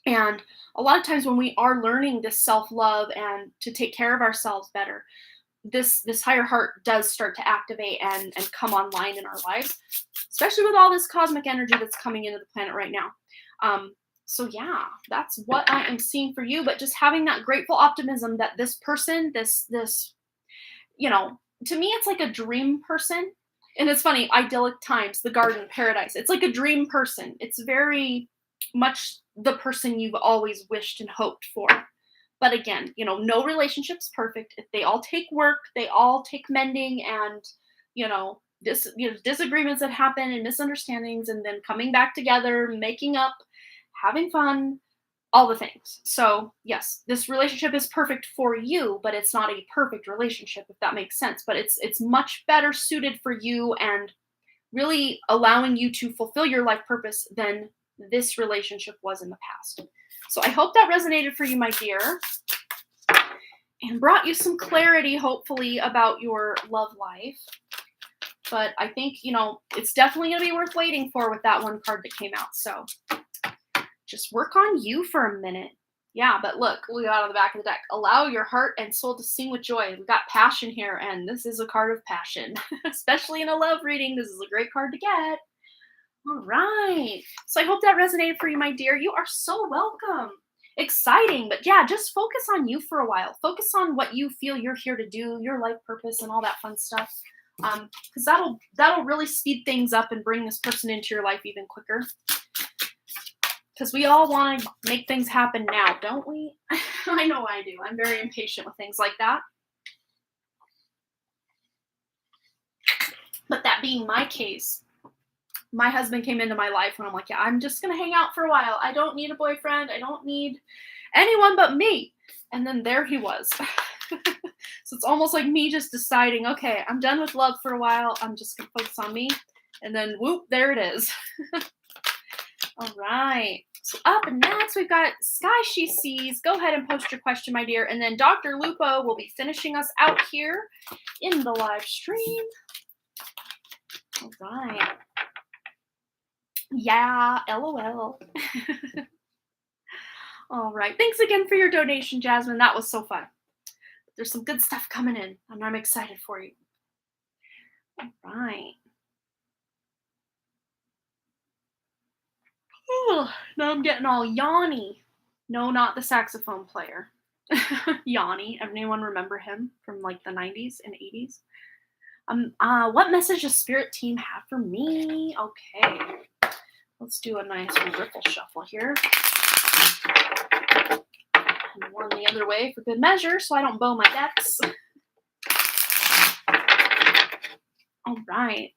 And a lot of times when we are learning this self-love and to take care of ourselves better, this higher heart does start to activate and come online in our lives, especially with all this cosmic energy that's coming into the planet right now. So yeah, that's what I am seeing for you. But just having that grateful optimism that this person, this, to me, it's like a dream person. And it's funny, idyllic times, the garden, paradise. It's like a dream person. It's very much the person you've always wished and hoped for. But again, no relationship's perfect. If they all take work, they all take mending and, disagreements that happen and misunderstandings and then coming back together, making up, having fun, all the things. So yes, this relationship is perfect for you, but it's not a perfect relationship, if that makes sense. But it's much better suited for you and really allowing you to fulfill your life purpose than this relationship was in the past. So I hope that resonated for you, my dear, and brought you some clarity, hopefully, about your love life. But I think, it's definitely going to be worth waiting for with that one card that came out. So just work on you for a minute. Yeah, but look, we got on the back of the deck. Allow your heart and soul to sing with joy. We've got passion here, and this is a card of passion. Especially in a love reading, this is a great card to get. All right. So I hope that resonated for you, my dear. You are so welcome. Exciting. But yeah, just focus on you for a while. Focus on what you feel you're here to do, your life purpose, and all that fun stuff. Because that'll really speed things up and bring this person into your life even quicker. Because we all want to make things happen now, don't we? I know I do. I'm very impatient with things like that. But that being my case, my husband came into my life when I'm like, yeah, I'm just going to hang out for a while. I don't need a boyfriend. I don't need anyone but me. And then there he was. So it's almost like me just deciding, okay, I'm done with love for a while. I'm just going to focus on me. And then whoop, there it is. All right. So up next, we've got Sky She Sees. Go ahead and post your question, my dear. And then Dr. Lupo will be finishing us out here in the live stream. All right. Yeah, LOL. All right. Thanks again for your donation, Jasmine. That was so fun. There's some good stuff coming in, and I'm excited for you. All right. Ooh, now I'm getting all yawny. No, not the saxophone player. Yanni. Anyone remember him from like the 90s and 80s? What message does Spirit Team have for me? Okay. Let's do a nice ripple shuffle here. And one the other way for good measure so I don't bow my decks. All right.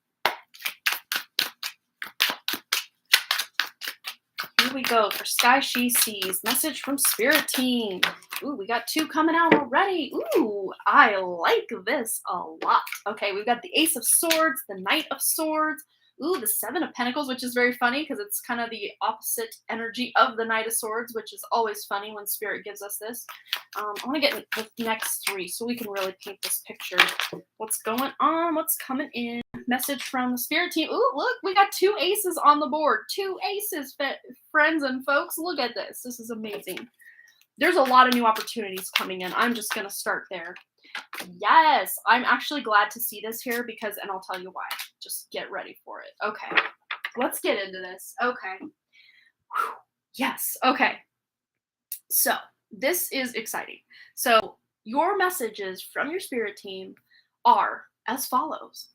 Here we go for Sky She Sees. Message from Spirit Team. Ooh, we got 2 coming out already. Ooh, I like this a lot. Okay, we've got the Ace of Swords, the Knight of Swords. Ooh, the 7 of Pentacles, which is very funny because it's kind of the opposite energy of the Knight of Swords, which is always funny when Spirit gives us this. I want to get the next 3 so we can really paint this picture. What's going on? What's coming in? Message from the Spirit Team. Ooh, look, we got 2 aces on the board. 2 aces, friends and folks. Look at this. This is amazing. There's a lot of new opportunities coming in. I'm just going to start there. Yes, I'm actually glad to see this here because, and I'll tell you why. Just get ready for it. Okay, let's get into this. Okay. Whew. Yes, okay. So this is exciting. So your messages from your Spirit Team are as follows.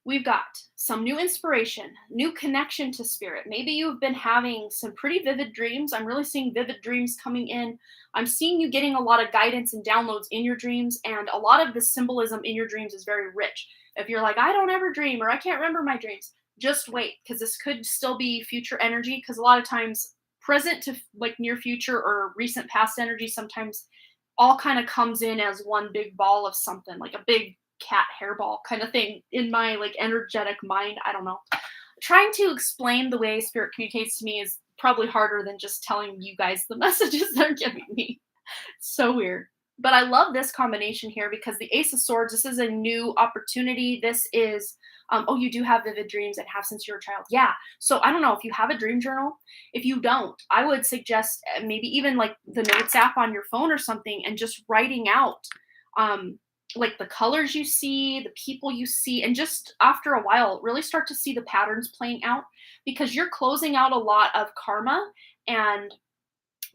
We've got some new inspiration, new connection to Spirit. Maybe you've been having some pretty vivid dreams. I'm really seeing vivid dreams coming in. I'm seeing you getting a lot of guidance and downloads in your dreams, and a lot of the symbolism in your dreams is very rich. If you're like, I don't ever dream, or I can't remember my dreams, just wait, because this could still be future energy, because a lot of times present to like near future or recent past energy sometimes all kind of comes in as one big ball of something, like a big cat hairball kind of thing in my like energetic mind. I don't know. Trying to explain the way Spirit communicates to me is probably harder than just telling you guys the messages they're giving me. So weird. But I love this combination here because the Ace of Swords, this is a new opportunity. This is, oh, you do have vivid dreams and have since you were a child. Yeah. So I don't know if you have a dream journal. If you don't, I would suggest maybe even like the Notes app on your phone or something and just writing out like the colors you see, the people you see, and just after a while, really start to see the patterns playing out because you're closing out a lot of karma and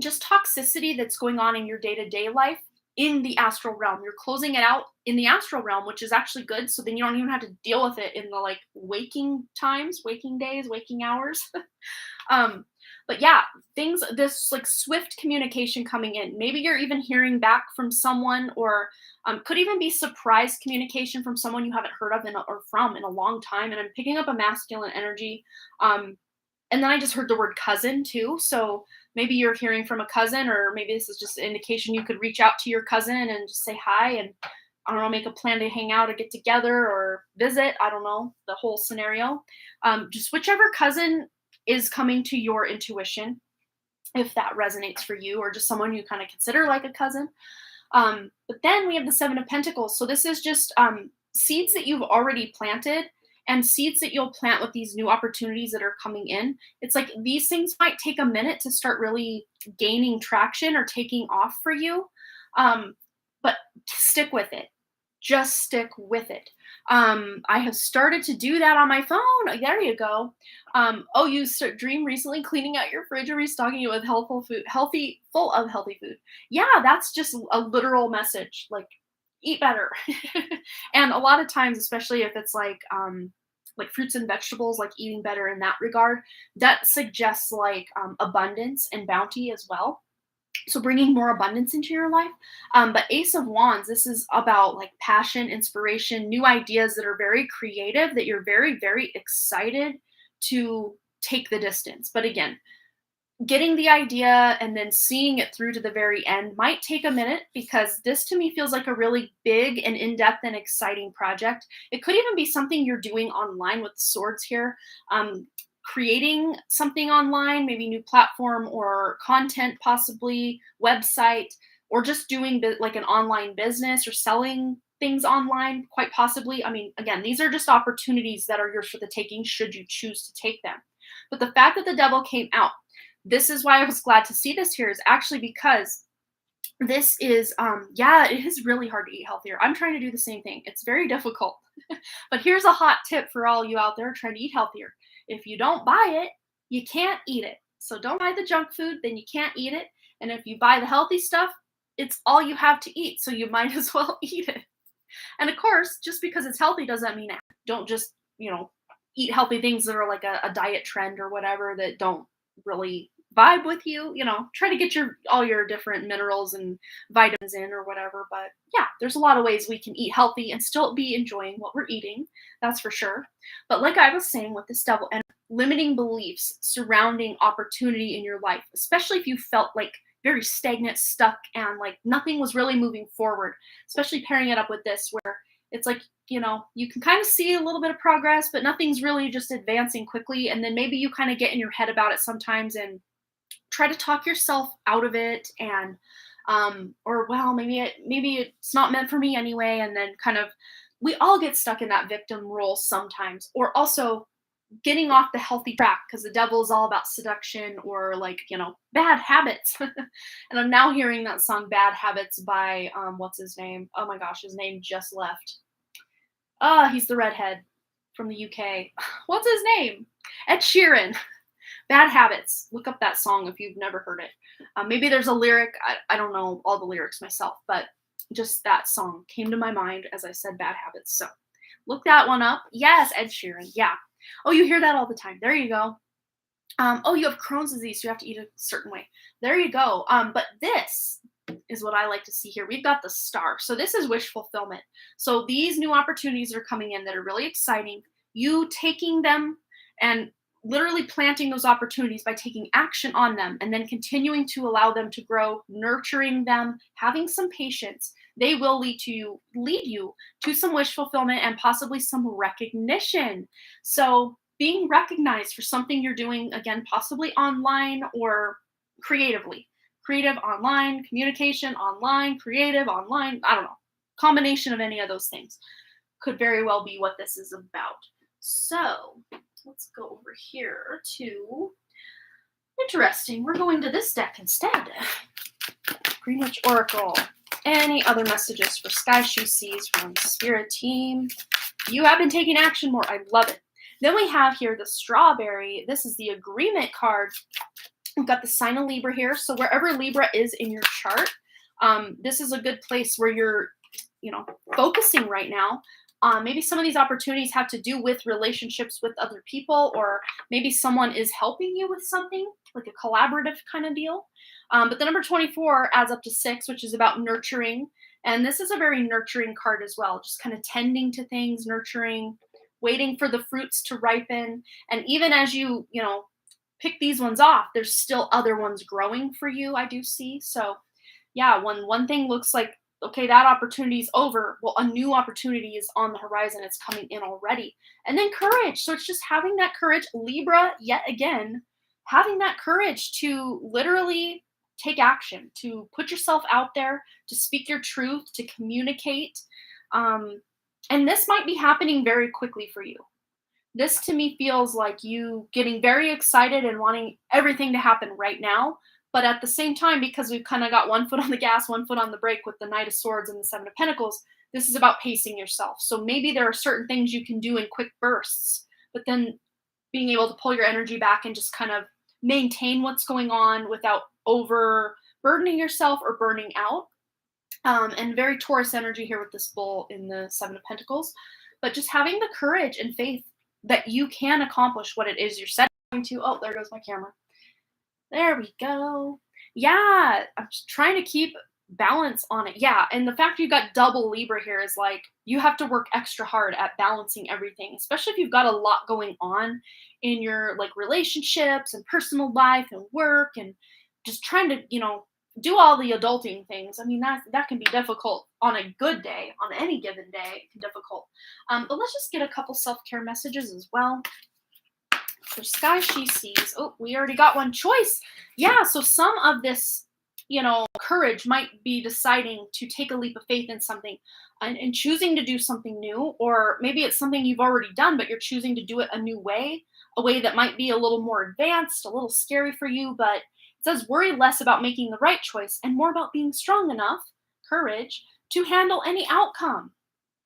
just toxicity that's going on in your day-to-day life in the astral realm. You're closing it out in the astral realm, which is actually good. So then you don't even have to deal with it in the like waking times, waking days, waking hours. But yeah, this like swift communication coming in. Maybe you're even hearing back from someone or could even be surprise communication from someone you haven't heard of in a long time. And I'm picking up a masculine energy. And then I just heard the word cousin too. So maybe you're hearing from a cousin, or maybe this is just an indication you could reach out to your cousin and just say hi and, I don't know, make a plan to hang out or get together or visit. I don't know, the whole scenario. Just whichever cousin is coming to your intuition, if that resonates for you, or just someone you kind of consider like a cousin. But then we have the 7 of Pentacles. So this is just seeds that you've already planted and seeds that you'll plant with these new opportunities that are coming in. It's like these things might take a minute to start really gaining traction or taking off for you. But stick with it. Just stick with it. I have started to do that on my phone. There you go. Oh, you dream recently cleaning out your fridge or restocking it with full of healthy food. Yeah, that's just a literal message. Like, eat better. And a lot of times, especially if it's like like fruits and vegetables, like eating better in that regard. That suggests like abundance and bounty as well. So bringing more abundance into your life. But Ace of Wands, this is about like passion, inspiration, new ideas that are very creative, that you're very, very excited to take the distance. But again, getting the idea and then seeing it through to the very end might take a minute, because this to me feels like a really big and in-depth and exciting project. It could even be something you're doing online with swords here. Creating something online, maybe new platform or content, possibly website, or just doing like an online business or selling things online, quite possibly. I mean, again, these are just opportunities that are yours for the taking should you choose to take them. But the fact that the devil came out, this is why I was glad to see this here, is actually because this is yeah, it is really hard to eat healthier. I'm trying to do the same thing. It's very difficult. But here's a hot tip for all you out there trying to eat healthier. If you don't buy it, you can't eat it. So don't buy the junk food, then you can't eat it. And if you buy the healthy stuff, it's all you have to eat, so you might as well eat it. And of course, just because it's healthy doesn't mean don't just, eat healthy things that are like a diet trend or whatever that don't really vibe with you. Try to get all your different minerals and vitamins in or whatever. But yeah, there's a lot of ways we can eat healthy and still be enjoying what we're eating, that's for sure. But like I was saying with this devil, and limiting beliefs surrounding opportunity in your life, especially if you felt like very stagnant, stuck, and like nothing was really moving forward, especially pairing it up with this where it's like, you can kind of see a little bit of progress, but nothing's really just advancing quickly. And then maybe you kind of get in your head about it sometimes and try to talk yourself out of it, and or well, maybe it's not meant for me anyway, and then kind of we all get stuck in that victim role sometimes, or also getting off the healthy track because the devil is all about seduction or like bad habits. And I'm now hearing that song Bad Habits by what's his name, oh my gosh, his name just left. He's the redhead from the UK. What's his name? Ed Sheeran. Bad Habits. Look up that song if you've never heard it. Maybe there's a lyric. I don't know all the lyrics myself, but just that song came to my mind as I said Bad Habits. So look that one up. Yes, Ed Sheeran. Yeah. Oh, you hear that all the time. There you go. Oh, you have Crohn's disease, so you have to eat a certain way. There you go. But this is what I like to see here. We've got the Star. So this is wish fulfillment. So these new opportunities are coming in that are really exciting. You taking them and literally planting those opportunities by taking action on them and then continuing to allow them to grow, nurturing them, having some patience. They will lead you to some wish fulfillment and possibly some recognition. So being recognized for something you're doing, again, possibly online or creatively. Creative online, communication online, creative online, I don't know. Combination of any of those things could very well be what this is about. So let's go over here to, interesting, we're going to this deck instead. Greenwich Oracle. Any other messages for Sky Shoe Seas from Spirit Team? You have been taking action more. I love it. Then we have here the Strawberry. This is the Agreement card. We've got the sign of Libra here. So wherever Libra is in your chart, this is a good place where you're, focusing right now. Maybe some of these opportunities have to do with relationships with other people, or maybe someone is helping you with something, like a collaborative kind of deal. But the number 24 adds up to 6, which is about nurturing. And this is a very nurturing card as well, just kind of tending to things, nurturing, waiting for the fruits to ripen. And even as you, pick these ones off, there's still other ones growing for you, I do see. So yeah, when one thing looks like, okay, that opportunity is over, well, a new opportunity is on the horizon. It's coming in already. And then courage. So it's just having that courage. Libra, yet again, having that courage to literally take action, to put yourself out there, to speak your truth, to communicate. And this might be happening very quickly for you. This to me feels like you getting very excited and wanting everything to happen right now. But at the same time, because we've kind of got one foot on the gas, one foot on the brake with the Knight of Swords and the Seven of Pentacles, this is about pacing yourself. So maybe there are certain things you can do in quick bursts, but then being able to pull your energy back and just kind of maintain what's going on without overburdening yourself or burning out. And very Taurus energy here with this bull in the Seven of Pentacles. But just having the courage and faith that you can accomplish what it is you're setting to. Oh, there goes my camera. There we go. Yeah, I'm just trying to keep balance on it. Yeah, and the fact you got double Libra here is like you have to work extra hard at balancing everything, especially if you've got a lot going on in your like relationships and personal life and work and just trying to, do all the adulting things. I mean, that can be difficult on a good day, on any given day, it can be difficult. But let's just get a couple self-care messages as well. For Sky She Sees. Oh, we already got one choice. Yeah, so some of this, courage might be deciding to take a leap of faith in something and choosing to do something new, or maybe it's something you've already done, but you're choosing to do it a new way, a way that might be a little more advanced, a little scary for you, but it says worry less about making the right choice and more about being strong enough, courage, to handle any outcome.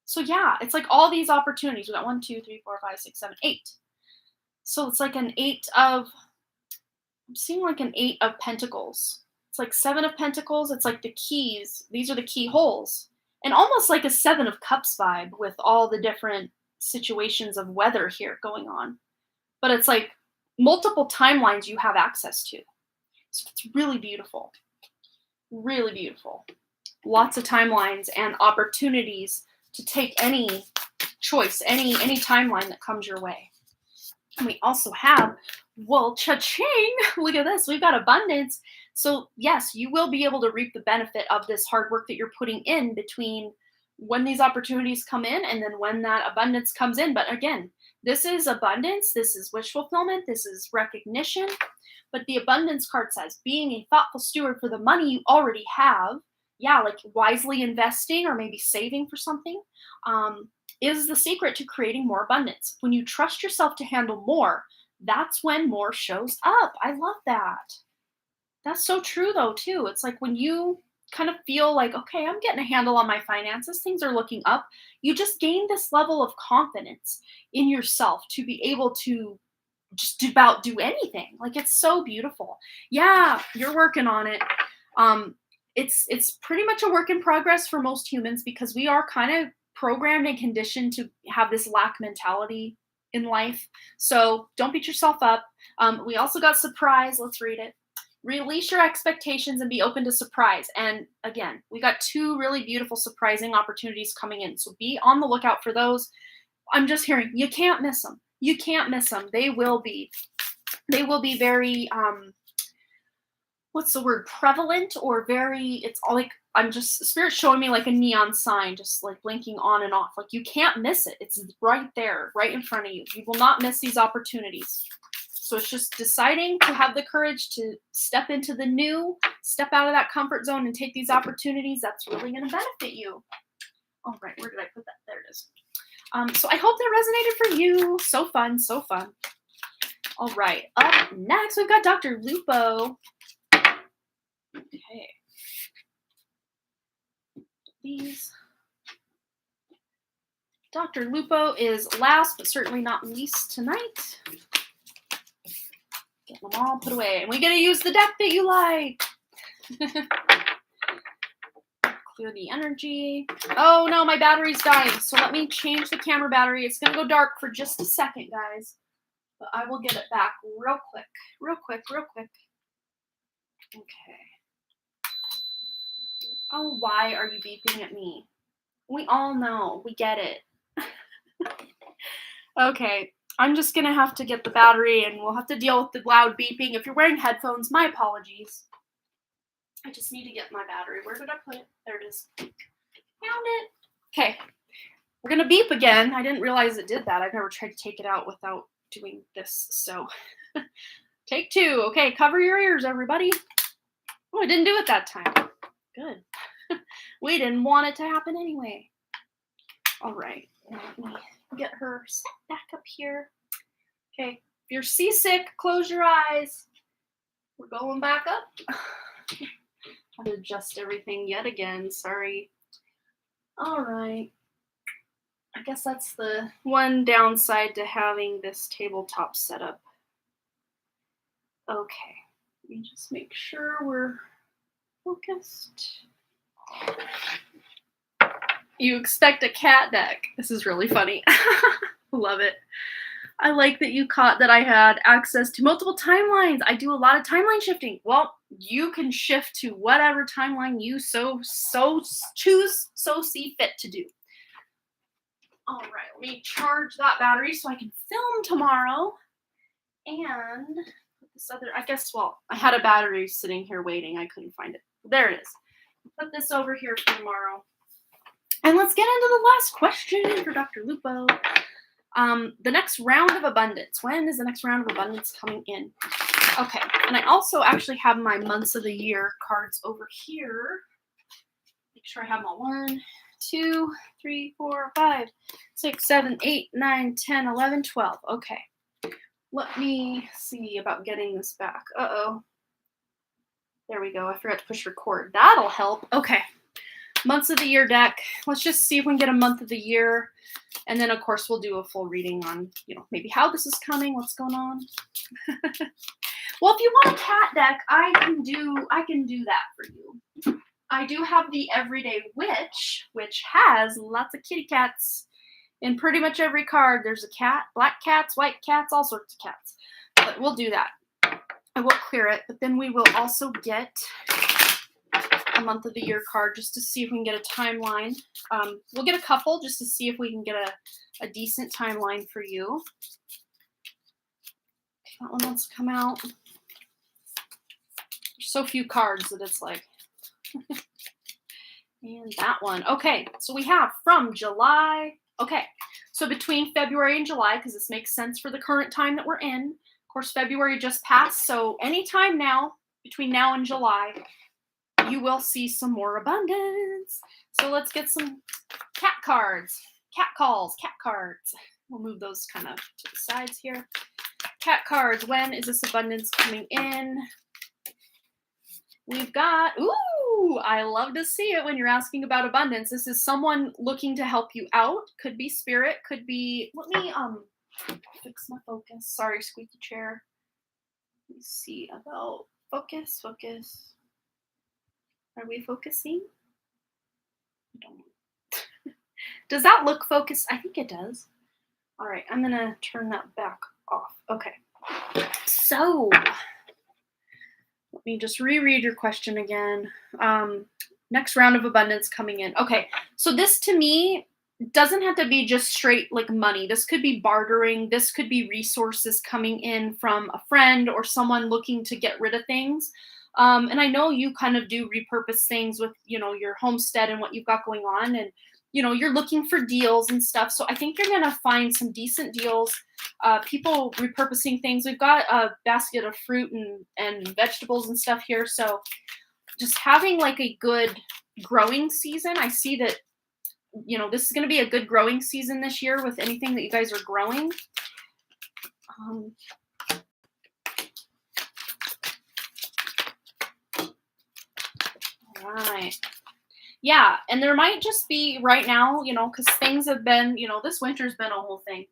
So yeah, it's like all these opportunities. We got 1, 2, 3, 4, 5, 6, 7, 8. So it's like I'm seeing like an 8 of Pentacles. It's like 7 of Pentacles. It's like the keys. These are the keyholes. And almost like a 7 of Cups vibe with all the different situations of weather here going on. But it's like multiple timelines you have access to. So it's really beautiful. Really beautiful. Lots of timelines and opportunities to take any choice, any timeline that comes your way. And we also have, well, cha-ching, look at this, we've got abundance. So yes, you will be able to reap the benefit of this hard work that you're putting in between when these opportunities come in and then when that abundance comes in. But again, this is abundance, this is wish fulfillment, this is recognition. But the abundance card says being a thoughtful steward for the money you already have, yeah, like wisely investing or maybe saving for something, is the secret to creating more abundance. When you trust yourself to handle more, that's when more shows up. I love that. That's so true though, too. It's like when you kind of feel like, okay, I'm getting a handle on my finances, things are looking up, you just gain this level of confidence in yourself to be able to just about do anything. Like it's so beautiful. Yeah, you're working on it. It's pretty much a work in progress for most humans because we are kind of programmed and conditioned to have this lack mentality in life. So don't beat yourself up. We also got surprise. Let's read it. Release your expectations and be open to surprise. And again, we got 2 really beautiful, surprising opportunities coming in. So be on the lookout for those. I'm just hearing you can't miss them. You can't miss them. They will be very, what's the word? Prevalent or very, it's all like, I'm just, Spirit's showing me like a neon sign, just like blinking on and off. Like you can't miss it. It's right there, right in front of you. You will not miss these opportunities. So it's just deciding to have the courage to step into the new, step out of that comfort zone and take these opportunities. That's really going to benefit you. All right, where did I put that? There it is. So I hope that resonated for you. So fun, so fun. All right, up next we've got Dr. Lupo. Okay. These. Dr. Lupo is last but certainly not least tonight. Get them all put away. And we get to use the deck that you like. Clear the energy. Oh no, my battery's dying. So let me change the camera battery. It's going to go dark for just a second, guys. But I will get it back real quick. Real quick, real quick. Okay. Oh, why are you beeping at me? We all know. We get it. Okay. I'm just going to have to get the battery and we'll have to deal with the loud beeping. If you're wearing headphones, my apologies. I just need to get my battery. Where did I put it? There it is. Found it. Okay. We're going to beep again. I didn't realize it did that. I've never tried to take it out without doing this. So take 2. Okay. Cover your ears, everybody. Oh, I didn't do it that time. Good. We didn't want it to happen anyway. All right. Let me get her set back up here. Okay. If you're seasick, close your eyes. We're going back up. I have to adjust everything yet again. Sorry. All right. I guess that's the one downside to having this tabletop setup. Okay. Let me just make sure we're focused. You expect a cat deck. This is really funny. Love it. I like that you caught that I had access to multiple timelines. I do a lot of timeline shifting. Well, you can shift to whatever timeline you choose, so see fit to do. All right, let me charge that battery so I can film tomorrow. And this other, I guess, well, I had a battery sitting here waiting. I couldn't find it. There it is. Put this over here for tomorrow. And let's get into the last question for Dr. Lupo. The next round of abundance. When is the next round of abundance coming in? Okay, and I also actually have my months of the year cards over here. Make sure I have them all. 1, 2, 3, 4, 5, 6, 7, 8, 9, 10, 11, 12. Okay. Let me see about getting this back. Uh-oh. There we go. I forgot to push record. That'll help. Okay. Months of the year deck. Let's just see if we can get a month of the year. And then, of course, we'll do a full reading on, maybe how this is coming, what's going on. Well, if you want a cat deck, I can do that for you. I do have the Everyday Witch, which has lots of kitty cats. In pretty much every card, there's a cat, black cats, white cats, all sorts of cats. But we'll do that. I will clear it, but then we will also get a month of the year card just to see if we can get a timeline. We'll get a couple just to see if we can get a decent timeline for you. That one wants to come out. There's so few cards that it's like. And that one. Okay, so we have from July. Okay, so between February and July, because this makes sense for the current time that we're in. Of course, February just passed, so anytime now, between now and July, you will see some more abundance. So let's get some cat cards, cat calls, cat cards. We'll move those kind of to the sides here. Cat cards, when is this abundance coming in? We've got, ooh, I love to see it when you're asking about abundance. This is someone looking to help you out. Could be spirit, could be, let me fix my focus. Sorry, squeaky chair. Let me see about focus. Are we focusing? I don't know. Does that look focused? I think it does. All right, I'm gonna turn that back off. Okay, so let me just reread your question again. Next round of abundance coming in. Okay, so this to me doesn't have to be just straight like money. This could be bartering. This could be resources coming in from a friend or someone looking to get rid of things. And I know you kind of do repurpose things with, your homestead and what you've got going on. And, you're looking for deals and stuff. So I think you're going to find some decent deals. People repurposing things. We've got a basket of fruit and vegetables and stuff here. So just having like a good growing season. I see that, this is going to be a good growing season this year with anything that you guys are growing. All right. Yeah, and there might just be right now, because things have been, this winter's been a whole thing.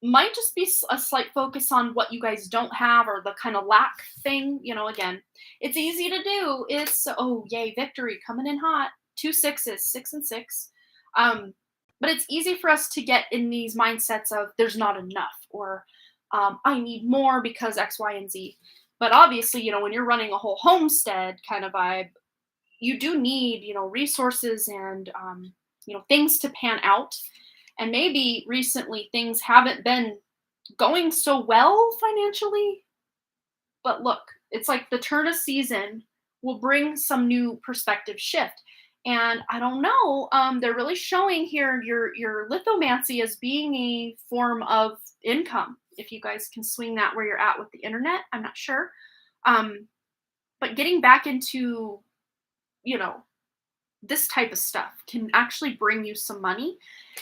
Might just be a slight focus on what you guys don't have or the kind of lack thing. Again, it's easy to do. It's, oh, yay, victory coming in hot. 2 6s, 6 and 6. But it's easy for us to get in these mindsets of there's not enough or I need more because X, Y, and Z. But obviously, when you're running a whole homestead kind of vibe, you do need, resources and, things to pan out. And maybe recently things haven't been going so well financially. But look, it's like the turn of season will bring some new perspective shift. And I don't know, they're really showing here your lithomancy as being a form of income. If you guys can swing that where you're at with the internet, I'm not sure. But getting back into, this type of stuff can actually bring you some money.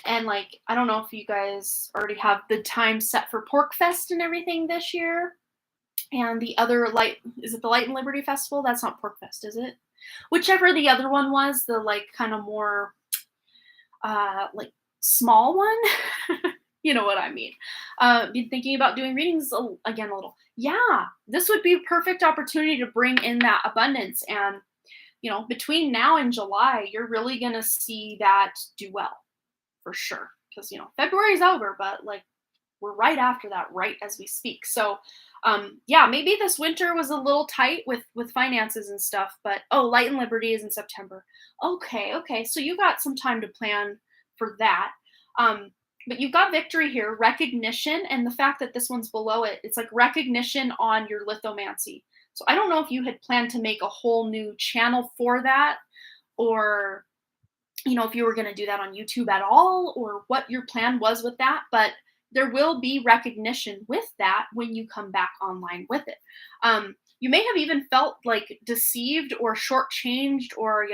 And like, I don't know if you guys already have the time set for Pork Fest and everything this year. And the other is it the Light and Liberty Festival? That's not Pork Fest, is it? Whichever the other one was, the like kind of more like small one. You know what I mean. Been thinking about doing readings again a little. Yeah, this would be a perfect opportunity to bring in that abundance. And, between now and July, you're really going to see that do well for sure. Because, February's over, but like we're right after that, right as we speak. So yeah, maybe this winter was a little tight with finances and stuff, but Light and Liberty is in September. Okay, so you got some time to plan for that. Um, but you've got victory here, recognition, and the fact that this one's below it, it's like recognition on your lithomancy. So I don't know if you had planned to make a whole new channel for that, or if you were going to do that on YouTube at all, or what your plan was with that, but there will be recognition with that when you come back online with it. You may have even felt like deceived or shortchanged, or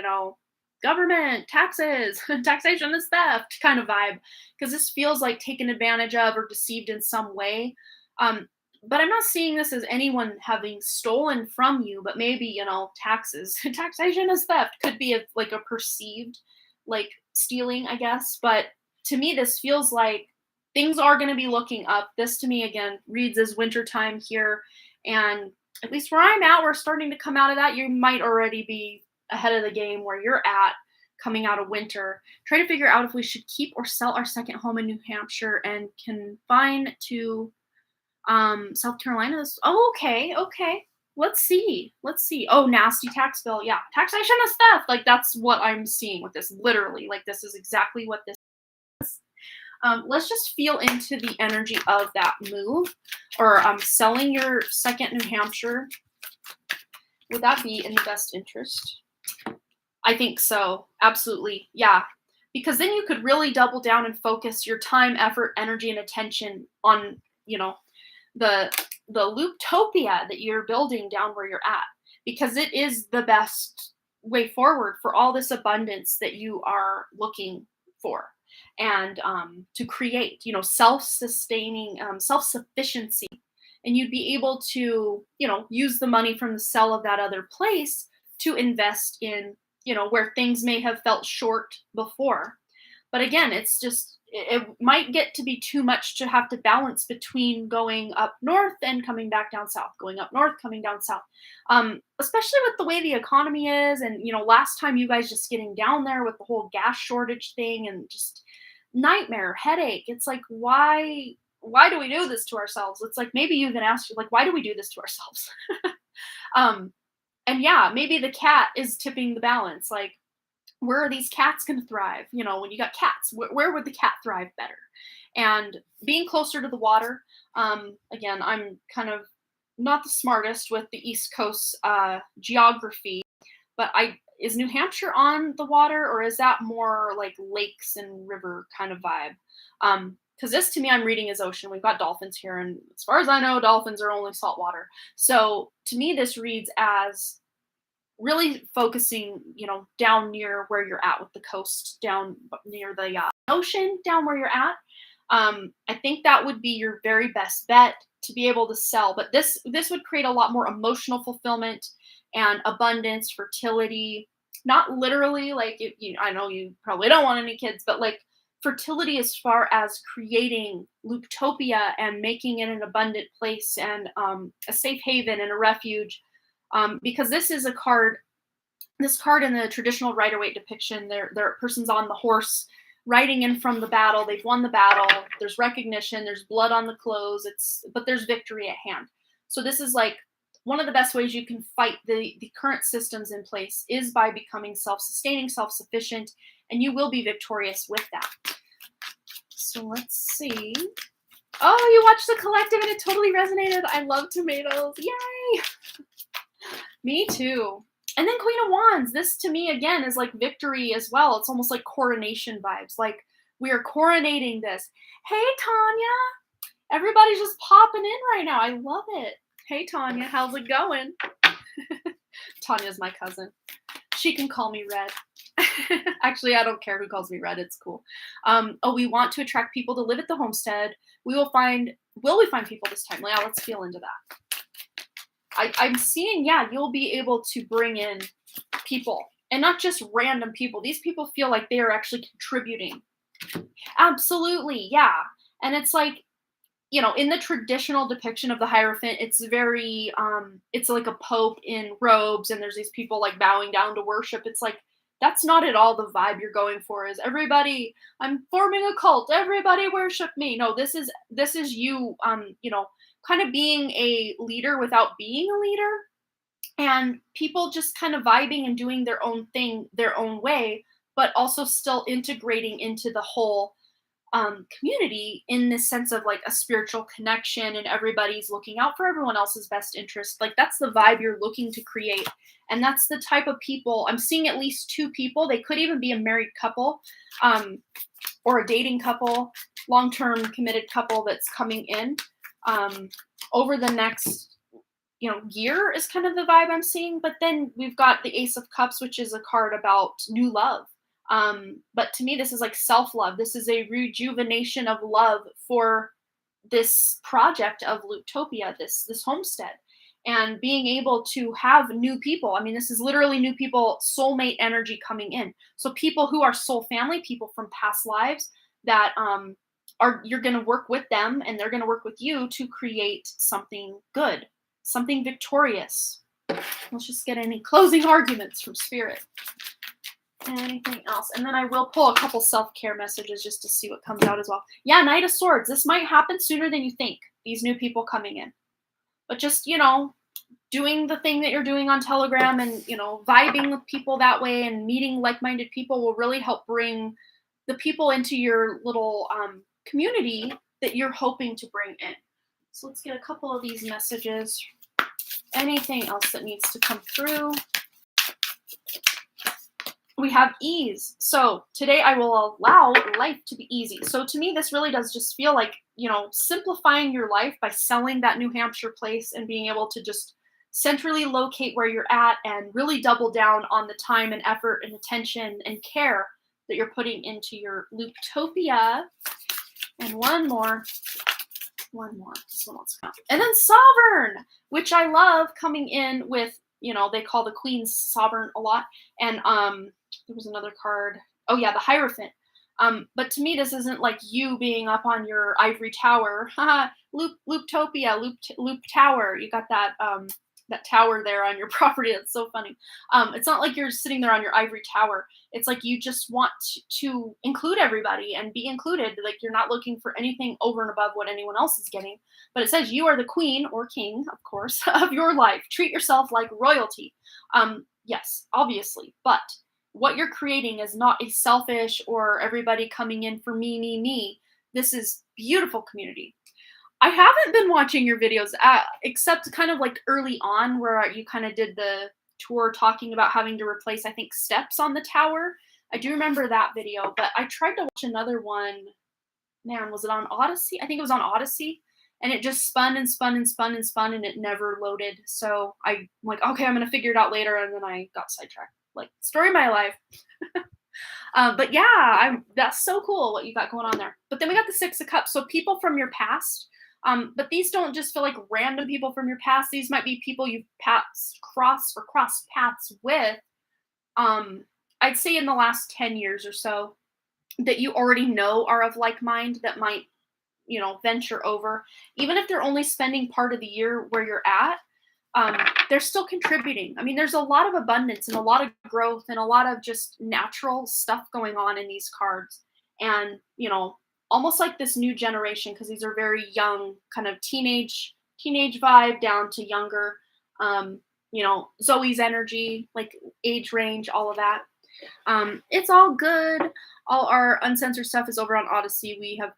government, taxes, taxation is theft kind of vibe, because this feels like taken advantage of or deceived in some way. But I'm not seeing this as anyone having stolen from you, but maybe, taxes, taxation is theft could be like a perceived like stealing, I guess. But to me, this feels like things are going to be looking up. This to me, again, reads as wintertime here. And at least where I'm at, we're starting to come out of that. You might already be ahead of the game where you're at coming out of winter. Try to figure out if we should keep or sell our second home in New Hampshire and confine to South Carolina. Okay. Let's see. Oh, nasty tax bill. Yeah, taxation is theft. Like, that's what I'm seeing with this. Literally, like, this is exactly what this is. Let's just feel into the energy of that move, or selling your second New Hampshire. Would that be in the best interest? I think so. Absolutely. Yeah. Because then you could really double down and focus your time, effort, energy, and attention on, the looptopia that you're building down where you're at, because it is the best way forward for all this abundance that you are looking for, and to create, self-sustaining, self-sufficiency. And you'd be able to, use the money from the sale of that other place to invest in, where things may have felt short before. But again, it's just, it might get to be too much to have to balance between going up north and coming back down south, going up north, coming down south. Especially with the way the economy is, and last time you guys just getting down there with the whole gas shortage thing, and just nightmare, headache. It's like, why do we do this to ourselves? It's like, maybe you even asked, like, why do we do this to ourselves? And yeah, maybe the cat is tipping the balance. Like, where are these cats going to thrive? When you got cats, where would the cat thrive better? And being closer to the water. Again, I'm kind of not the smartest with the East Coast geography, but is New Hampshire on the water, or is that more like lakes and river kind of vibe? Because this, to me, I'm reading as ocean. We've got dolphins here, and as far as I know, dolphins are only saltwater. So to me, this reads as really focusing, down near where you're at with the coast, down near the ocean, down where you're at. I think that would be your very best bet to be able to sell. But this would create a lot more emotional fulfillment and abundance, fertility. Not literally, like, I know you probably don't want any kids, but like fertility as far as creating looptopia and making it an abundant place, and a safe haven and a refuge. Because this is a card, this card in the traditional Rider-Waite depiction, their person's on the horse riding in from the battle. They've won the battle. There's recognition. There's blood on the clothes. But there's victory at hand. So this is like one of the best ways you can fight the current systems in place is by becoming self-sustaining, self-sufficient, and you will be victorious with that. So let's see. Oh, you watched The Collective and it totally resonated. I love tomatoes. Yay! Me too. And then Queen of Wands. This to me, again, is like victory as well. It's almost like coronation vibes. Like, we are coronating this. Hey, Tanya. Everybody's just popping in right now. I love it. Hey, Tanya. How's it going? Tanya's my cousin. She can call me Red. Actually, I don't care who calls me Red. It's cool. We want to attract people to live at the homestead. Will we find people this time? Yeah, let's feel into that. I'm seeing, you'll be able to bring in people, and not just random people. These people feel like they are actually contributing. Absolutely, yeah. And it's like, in the traditional depiction of the Hierophant, it's very, it's like a pope in robes, and there's these people like bowing down to worship. It's like, That's not at all the vibe you're going for, is everybody, I'm forming a cult, everybody worship me. No, this is you, kind of being a leader without being a leader, and people just kind of vibing and doing their own thing their own way, but also still integrating into the whole community in this sense of like a spiritual connection, and everybody's looking out for everyone else's best interest. Like that's the vibe you're looking to create. And that's the type of people I'm seeing. At least two people, they could even be a married couple, or a dating couple, long-term committed couple that's coming in over the next year is kind of the vibe I'm seeing. But then we've got the Ace of Cups, which is a card about new love. But to me, this is like self-love. This is a rejuvenation of love for this project of Looptopia, this homestead, and being able to have new people. I mean, this is literally new people, soulmate energy coming in. So people who are soul family, people from past lives that you're going to work with them, and they're going to work with you to create something good, something victorious. Let's just get any closing arguments from Spirit. Anything else? And then I will pull a couple self-care messages just to see what comes out as well. Yeah, Knight of Swords. This might happen sooner than you think, these new people coming in. But just, doing the thing that you're doing on Telegram and, vibing with people that way and meeting like-minded people will really help bring the people into your little community that you're hoping to bring in. So let's get a couple of these messages. Anything else that needs to come through? We have ease. So today I will allow life to be easy. So to me, this really does just feel like, simplifying your life by selling that New Hampshire place and being able to just centrally locate where you're at and really double down on the time and effort and attention and care that you're putting into your Looptopia. And one more. This one wants to come. And then Sovereign, which I love coming in with, they call the Queen's Sovereign a lot. And there was another card. Oh yeah, the Hierophant. But to me, this isn't like you being up on your ivory tower. Looptopia, Loop Tower. You got that that tower there on your property. That's so funny. It's not like you're sitting there on your ivory tower. It's like you just want to include everybody and be included. Like you're not looking for anything over and above what anyone else is getting. But it says you are the queen or king, of course, of your life. Treat yourself like royalty. Yes, obviously. But what you're creating is not a selfish or everybody coming in for me. This is beautiful community. I haven't been watching your videos except kind of like early on where you kind of did the tour talking about having to replace, I think, steps on the tower. I do remember that video, but I tried to watch another one. Man, was it on Odyssey? I think it was on Odyssey. And it just spun and spun and spun and spun and it never loaded. So I'm like, okay, I'm going to figure it out later. And then I got sidetracked. Like, story of my life. But yeah, that's so cool what you got going on there. But then we got the Six of Cups. So people from your past. But these don't just feel like random people from your past. These might be people you've crossed paths with. I'd say in the last 10 years or so that you already know are of like mind that might, venture over. Even if they're only spending part of the year where you're at, they're still contributing. I mean, there's a lot of abundance and a lot of growth and a lot of just natural stuff going on in these cards. And, almost like this new generation, because these are very young, kind of teenage vibe down to younger, Zoe's energy, like age range, all of that. It's all good. All our uncensored stuff is over on Odyssey. We have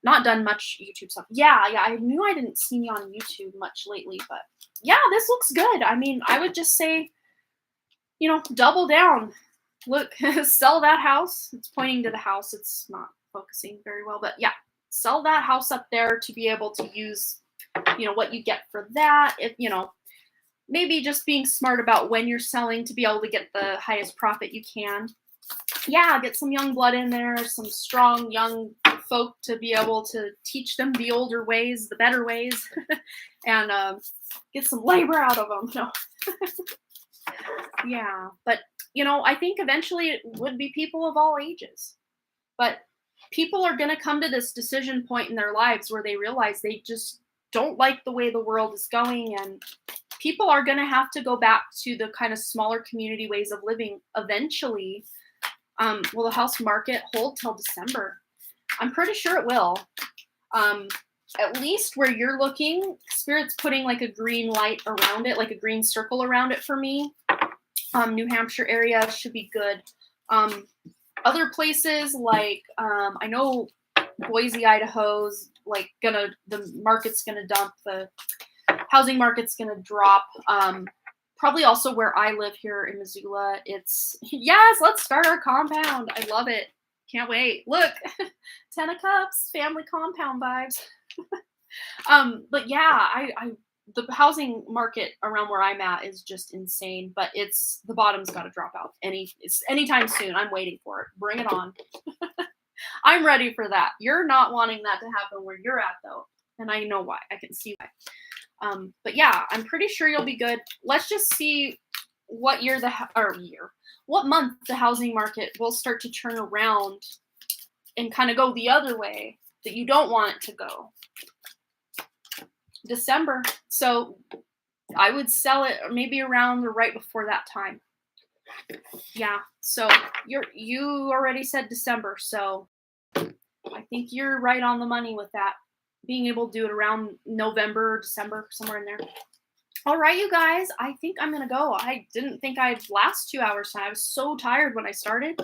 not done much YouTube stuff. Yeah, I knew I didn't see me on YouTube much lately, but yeah, this looks good. I mean, I would just say, double down. Look, sell that house. It's pointing to the house. It's not focusing very well, but yeah, sell that house up there to be able to use, what you get for that. If, maybe just being smart about when you're selling to be able to get the highest profit you can. Yeah, get some young blood in there, some strong young folk to be able to teach them the older ways, the better ways, and get some labor out of them. No. Yeah, but, I think eventually it would be people of all ages. But people are going to come to this decision point in their lives where they realize they just don't like the way the world is going, and people are going to have to go back to the kind of smaller community ways of living eventually. Will the house market hold till December? I'm pretty sure it will. At least where you're looking, Spirit's putting like a green light around it, like a green circle around it for me. New Hampshire area should be good. Other places like, I know Boise, Idaho's like the market's gonna dump, the housing market's gonna drop. Probably also where I live here in Missoula. It's, yes, let's start our compound. I love it. Can't wait. Look, 10 of Cups, family compound vibes. But yeah, the housing market around where I'm at is just insane, but the bottom's got to drop out anytime soon. I'm waiting for it. Bring it on. I'm ready for that. You're not wanting that to happen where you're at though. And I know why. I can see why. But yeah, I'm pretty sure you'll be good. Let's just see what what month the housing market will start to turn around and kind of go the other way that you don't want it to go. December. So I would sell it maybe around or right before that time. Yeah. So you already said December. So I think you're right on the money with that. Being able to do it around November, December, somewhere in there. All right, you guys, I think I'm going to go. I didn't think I'd last 2 hours tonight. I was so tired when I started.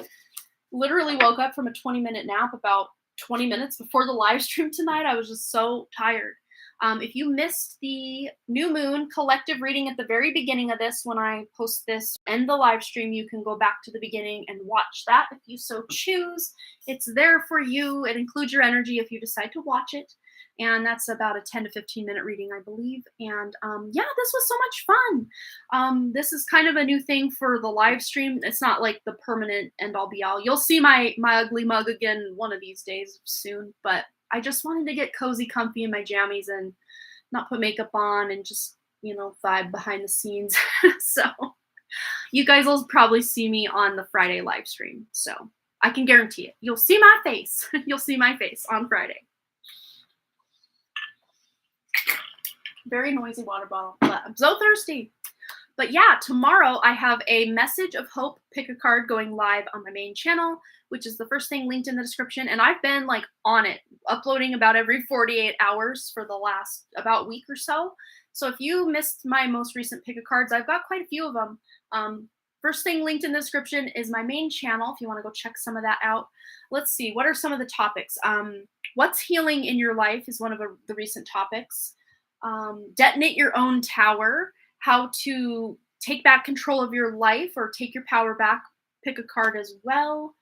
Literally woke up from a 20-minute nap about 20 minutes before the live stream tonight. I was just so tired. If you missed the new moon collective reading at the very beginning of this, when I post this and the live stream, you can go back to the beginning and watch that if you so choose. It's there for you. It includes your energy if you decide to watch it. And that's about a 10 to 15 minute reading, I believe. And yeah, this was so much fun. This is kind of a new thing for the live stream. It's not like the permanent end all be all. You'll see my ugly mug again one of these days soon. But I just wanted to get cozy, comfy in my jammies and not put makeup on and just, vibe behind the scenes. So you guys will probably see me on the Friday live stream. So I can guarantee it. You'll see my face. You'll see my face on Friday. Very noisy water bottle, but I'm so thirsty. But yeah, tomorrow I have a Message of Hope pick a card going live on my main channel, which is the first thing linked in the description. And I've been like on it, uploading about every 48 hours for the last about week or so. So if you missed my most recent pick a cards, I've got quite a few of them. First thing linked in the description is my main channel if you want to go check some of that out. Let's see, what are some of the topics? What's healing in your life is one of the recent topics. Detonate your own tower, how to take back control of your life or take your power back, pick a card as well.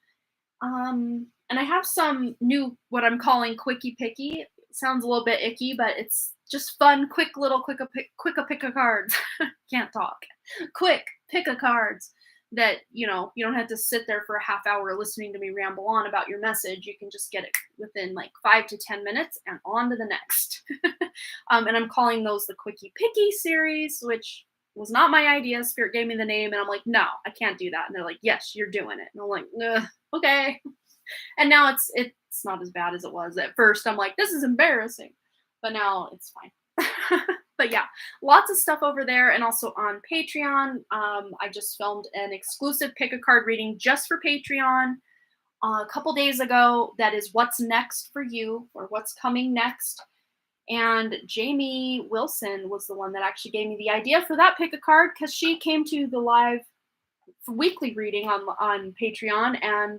And I have some new, what I'm calling quickie picky. It sounds a little bit icky, but it's just fun, quick pick a cards. Can't talk. Quick pick a cards that, you don't have to sit there for a half hour listening to me ramble on about your message. You can just get it within like 5 to 10 minutes and on to the next. And I'm calling those the Quickie Picky series, which was not my idea. Spirit gave me the name and I'm like, no, I can't do that. And they're like, yes, you're doing it. And I'm like, okay. And now it's not as bad as it was at first. I'm like, this is embarrassing, but now it's fine. But yeah, lots of stuff over there and also on Patreon. I just filmed an exclusive pick a card reading just for Patreon a couple days ago. That is what's next for you or what's coming next. And Jamie Wilson was the one that actually gave me the idea for that pick a card because she came to the live weekly reading on Patreon and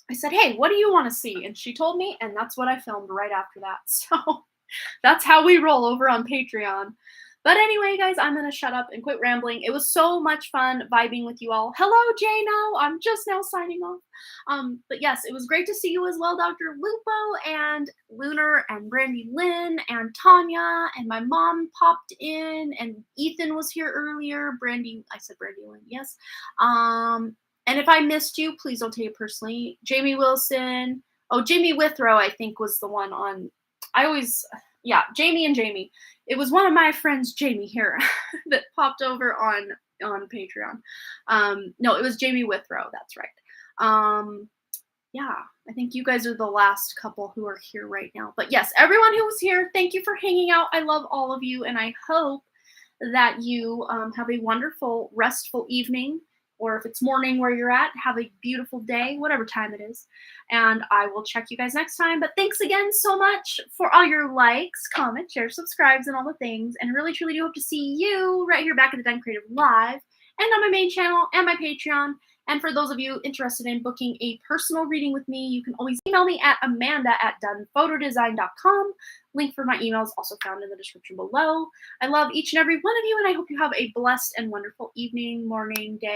I said, hey, what do you want to see? And she told me, and that's what I filmed right after that. So that's how we roll over on Patreon. But anyway, guys, I'm going to shut up and quit rambling. It was so much fun vibing with you all. Hello, Jano. I'm just now signing off. But yes, it was great to see you as well, Dr. Lupo and Lunar and Brandy Lynn and Tanya and my mom popped in and Ethan was here earlier. I said Brandy Lynn, yes. And if I missed you, please don't take it personally. Jamie Wilson. Oh, Jamie Withrow, I think, was the one on. Jamie and Jamie. It was one of my friends, Jamie here, that popped over on Patreon. No, it was Jamie Withrow. That's right. Yeah, I think you guys are the last couple who are here right now. But yes, everyone who was here, thank you for hanging out. I love all of you, and I hope that you have a wonderful, restful evening, or if it's morning where you're at, have a beautiful day, whatever time it is. And I will check you guys next time. But thanks again so much for all your likes, comments, shares, subscribes, and all the things. And really, truly do hope to see you right here back at the Done Creative Live and on my main channel and my Patreon. And for those of you interested in booking a personal reading with me, you can always email me at amanda@donephotodesign.com. Link for my email is also found in the description below. I love each and every one of you, and I hope you have a blessed and wonderful evening, morning, day,